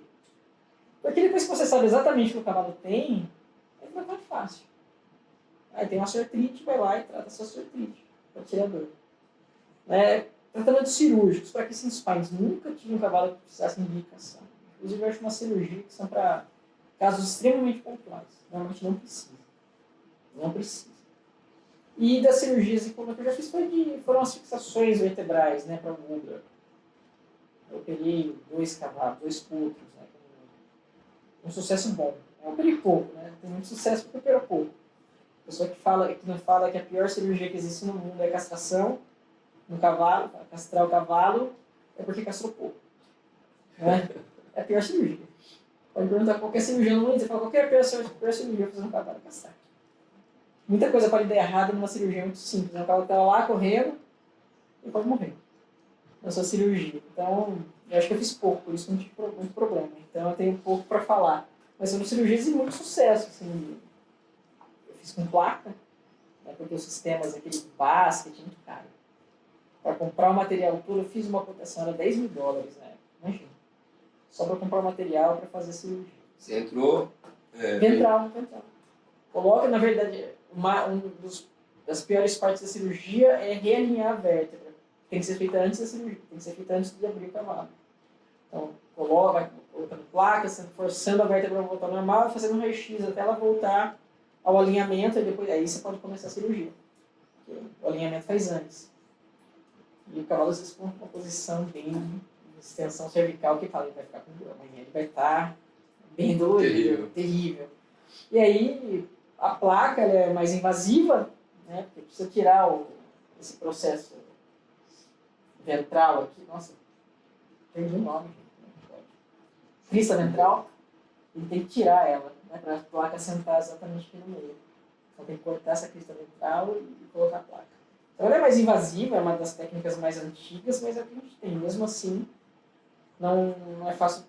Porque depois que você sabe exatamente o que o cavalo tem, é tratamento fácil. Aí tem uma artrite, vai lá e trata a sua artrite, para tirar a dor. Tratamentos cirúrgicos, para que esses spines nunca tive um cavalo que precisasse de indicação. Inclusive, eu acho uma cirurgia que são para casos extremamente pontuais. Normalmente não precisa. Não precisa. E das cirurgias, como eu já fiz, foram as fixações vertebrais, né, para o Uber. Eu peguei 2 cavalos, 2 potros, né, com um sucesso bom. Eu operei pouco, né, tem muito sucesso porque operou pouco. A pessoa que não fala que a pior cirurgia que existe no mundo é castração no cavalo, castrar o cavalo, é porque castrou pouco. Né? É a pior cirurgia. Pode perguntar qualquer cirurgião no mundo, você fala qual é a pior cirurgia fazer um cavalo castrar. Muita coisa pode dar errado numa cirurgia muito simples. O cavalo está lá correndo e pode morrer na sua cirurgia. Então, eu acho que eu fiz pouco, por isso não tive muito problema. Então, eu tenho pouco para falar. Mas são cirurgias de muito sucesso. Assim. Eu fiz com placa, né, porque os sistemas, aquele basket, é muito caro. Para comprar o material todo, eu fiz uma cotação, era $10 mil, né? Imagina. Só para comprar o material para fazer a cirurgia. Você entrou... Ventral. Coloca, na verdade, das piores partes da cirurgia é realinhar a vértebra. Tem que ser feita antes da cirurgia, tem que ser feita antes de abrir o cavalo. Então, vai colocando placas, forçando a vértebra a voltar ao normal, fazendo um raio-x até ela voltar ao alinhamento, e depois aí você pode começar a cirurgia. O alinhamento faz antes. E o cavalo, às vezes, com uma posição bem de extensão cervical, que fala, ele vai ficar com dor, amanhã ele vai estar bem dolorido, terrível. E aí, a placa ela é mais invasiva, né, porque precisa tirar esse processo ventral aqui. Nossa, perdi o nome. Crista ventral, ele tem que tirar ela, né, para a placa sentar exatamente aqui no meio. Então tem que cortar essa crista ventral e colocar a placa. Então ela é mais invasiva, é uma das técnicas mais antigas, mas é o que a gente tem. Mesmo assim, não é fácil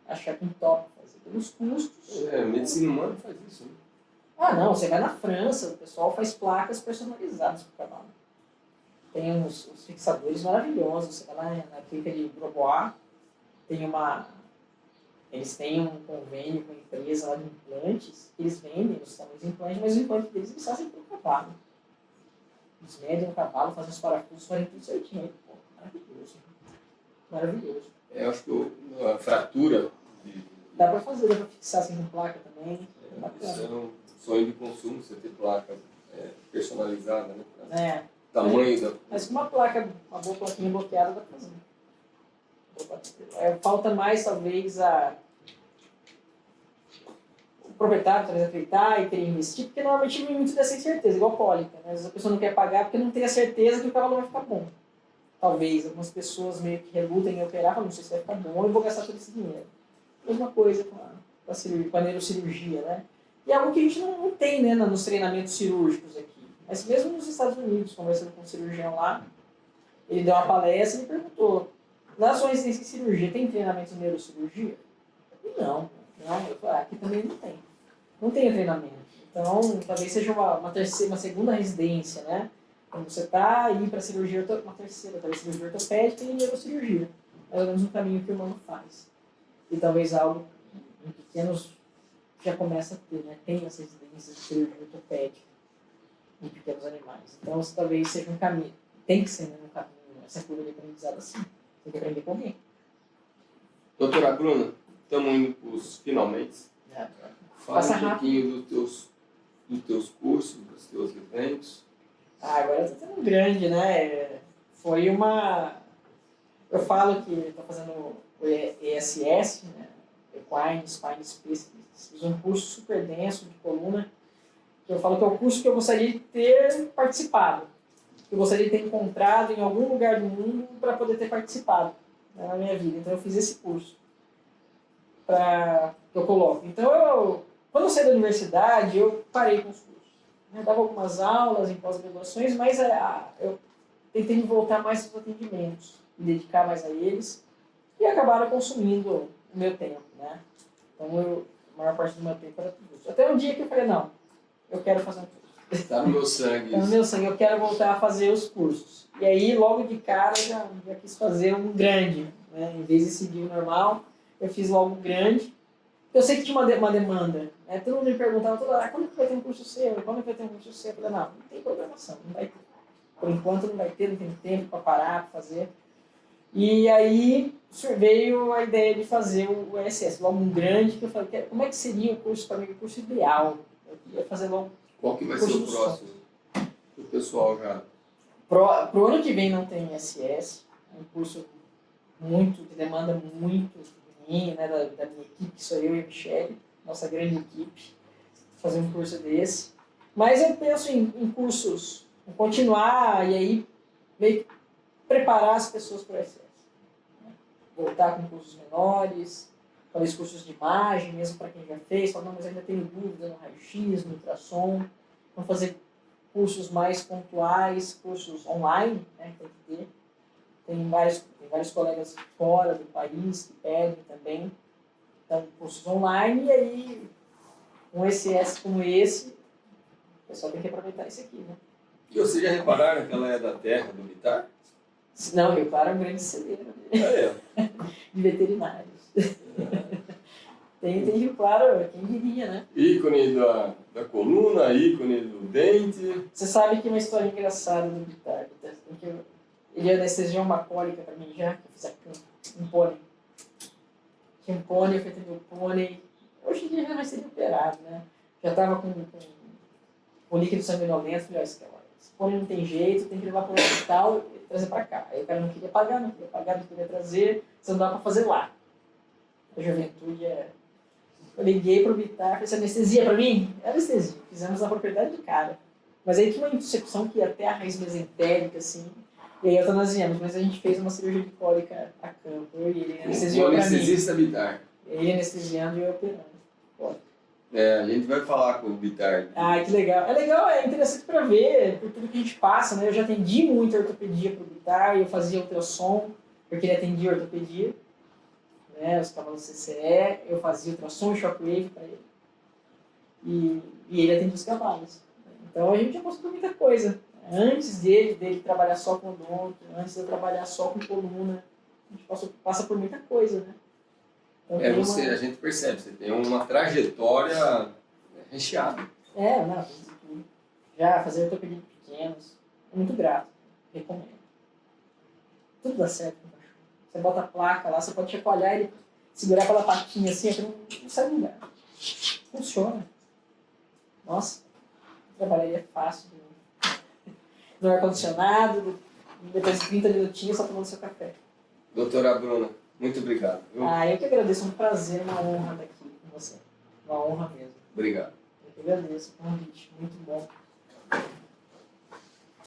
achar quem topa fazer. Pelos custos... A medicina humana faz isso, né? Não, você vai na França, o pessoal faz placas personalizadas para o cavalo. Tem uns fixadores maravilhosos, você vai lá na clínica de Grobois, eles têm um convênio com a empresa lá de implantes, eles vendem os tamanhos de implantes, mas o implante deles eles fazem para o cavalo. Eles medem o cavalo, fazem os parafusos, fazem tudo certinho. Aí, pô, maravilhoso. Eu acho que a fratura... Dá para fazer, dá para fixar assim com placa também. Isso é um sonho de consumo, você ter placa personalizada, né? Tamanho da... Mas com uma boa plaquinha bloqueada, dá para fazer. Falta mais, talvez, o proprietário talvez acreditar e querer investir, porque normalmente vem muito dessa incerteza, igual cólica. Né? Às vezes a pessoa não quer pagar porque não tem a certeza que o cavalo vai ficar bom. Talvez algumas pessoas meio que relutem em operar, falam, não sei se vai ficar bom, eu vou gastar todo esse dinheiro. Mesma coisa com a neurocirurgia, né? E é algo que a gente não tem, né, nos treinamentos cirúrgicos aqui. Mas mesmo nos Estados Unidos, conversando com um cirurgião lá, ele deu uma palestra e me perguntou, na sua residência em cirurgia, tem treinamento de neurocirurgia? Não. Eu falei, aqui também não tem. Não tem treinamento. Então, talvez seja uma segunda residência, né? Quando você está aí para cirurgia, uma terceira, talvez cirurgia ortopédica e neurocirurgia. Mais ou menos um caminho que o humano faz. E talvez algo em pequenos já começa a ter, né? Tem as residências de cirurgia ortopédica em pequenos animais. Então, isso talvez seja um caminho. Tem que ser um caminho, essa curva de aprendizado assim. Tem que aprender com alguém. Doutora Bruna, estamos indo para os finalmente. Fala um pouquinho dos teus cursos, dos teus eventos. Agora eu estou tendo grande, né? Foi uma... Eu falo que estou fazendo o ESS, né? Equine Spine Specialist. Fiz um curso super denso de coluna, que eu falo que é o curso que eu gostaria de ter participado. que eu gostaria de ter encontrado em algum lugar do mundo para poder ter participado, né, na minha vida. Então eu fiz esse curso que eu coloco. Então, quando eu saí da universidade, eu parei com os cursos. Eu dava algumas aulas em pós-graduações, mas eu tentei me voltar mais para os atendimentos, me dedicar mais a eles, e acabaram consumindo o meu tempo, né? Então, a maior parte do meu tempo era tudo isso. Até um dia que eu falei, não, eu quero fazer um curso. Está no meu sangue. Está no meu sangue, eu quero voltar a fazer os cursos. E aí, logo de cara, eu já quis fazer um grande, né? Em vez de seguir o normal, eu fiz algo grande. Eu sei que tinha uma demanda, né? Todo mundo me perguntava toda hora, quando que vai ter um curso seu? Quando que vai ter um curso seu? Eu falei, não tem programação, não vai ter. Por enquanto não vai ter, não tem tempo para parar, para fazer. E aí veio a ideia de fazer o ESS, logo um grande, que eu falei, como é que seria o curso para mim, o curso ideal? Eu queria fazer logo. Qual que vai ser o próximo? O pessoal já. Pro ano que vem não tem ESS, é um curso que demanda muito de mim, né, da minha equipe, que sou eu e a Michelle, nossa grande equipe, fazer um curso desse. Mas eu penso em cursos, em continuar e aí meio que preparar as pessoas para o ESS. Né? Voltar com cursos menores, talvez cursos de imagem, mesmo para quem já fez, falar, não, mas ainda tenho dúvida no raio-x, no ultrassom. Vamos fazer cursos mais pontuais, cursos online, né, que tem que ter. Tem vários colegas fora do país que pedem também. Então, cursos online, e aí, um ESS como esse, o pessoal tem que aproveitar esse aqui, né? E vocês já repararam que ela é da terra do Bitar? Não, Rio Claro é um grande celeiro de veterinários. Tem Rio Claro, quem diria, né? Ícone da coluna, ícone do dente. Você sabe que uma história engraçada do Bitar, ele anestesiou uma cólica pra mim já, que eu fiz um pônei. Tinha um pônei, eu fui atender o pônei. Hoje em dia já vai ser operado, né? Já tava com líquido sanguinolento, falei, esse pônei não tem jeito, tem que levar para o hospital e trazer para cá. Aí o cara não queria pagar, não queria trazer, você não dá para fazer lá. A juventude é... Eu liguei pro Bitar, falei, você anestesia para mim? É anestesia, fizemos na propriedade do cara. Mas aí tinha uma intercepção que ia até a raiz mesentérica, assim, e aí eutanasiamos, mas a gente fez uma cirurgia de cólica a campo, eu e ele anestesiou para mim. O anestesista Bitar. Ele anestesiando e eu operando. A gente vai falar com o Bitar. Ah, que legal. É legal, é interessante para ver por tudo que a gente passa, né? Eu já atendi muita ortopedia pro Bitar, eu fazia ultrassom, porque ele atendia ortopedia, né? Os cavalos CCE, eu fazia ultrassom e shockwave para ele. E ele atendia os cavalos. Então a gente já passou por muita coisa. Antes dele trabalhar só com odonto, antes de eu trabalhar só com coluna, a gente passa por muita coisa, né? Então, a gente percebe, você tem uma trajetória recheada. Não, fiz tudo. Já fazer ortopedia de pequenos, muito grato, recomendo. Tudo dá certo com o cachorro. Você bota a placa lá, você pode chacoalhar ele, segurar pela patinha assim, é que não sai do lugar. Funciona. Nossa, trabalharia fácil. No ar-condicionado, depois de 30 minutinhos, só tomando seu café. Doutora Bruna, muito obrigado. Viu? Eu que agradeço, é um prazer, uma honra estar aqui com você. Uma honra mesmo. Obrigado. Eu que agradeço o convite, muito bom.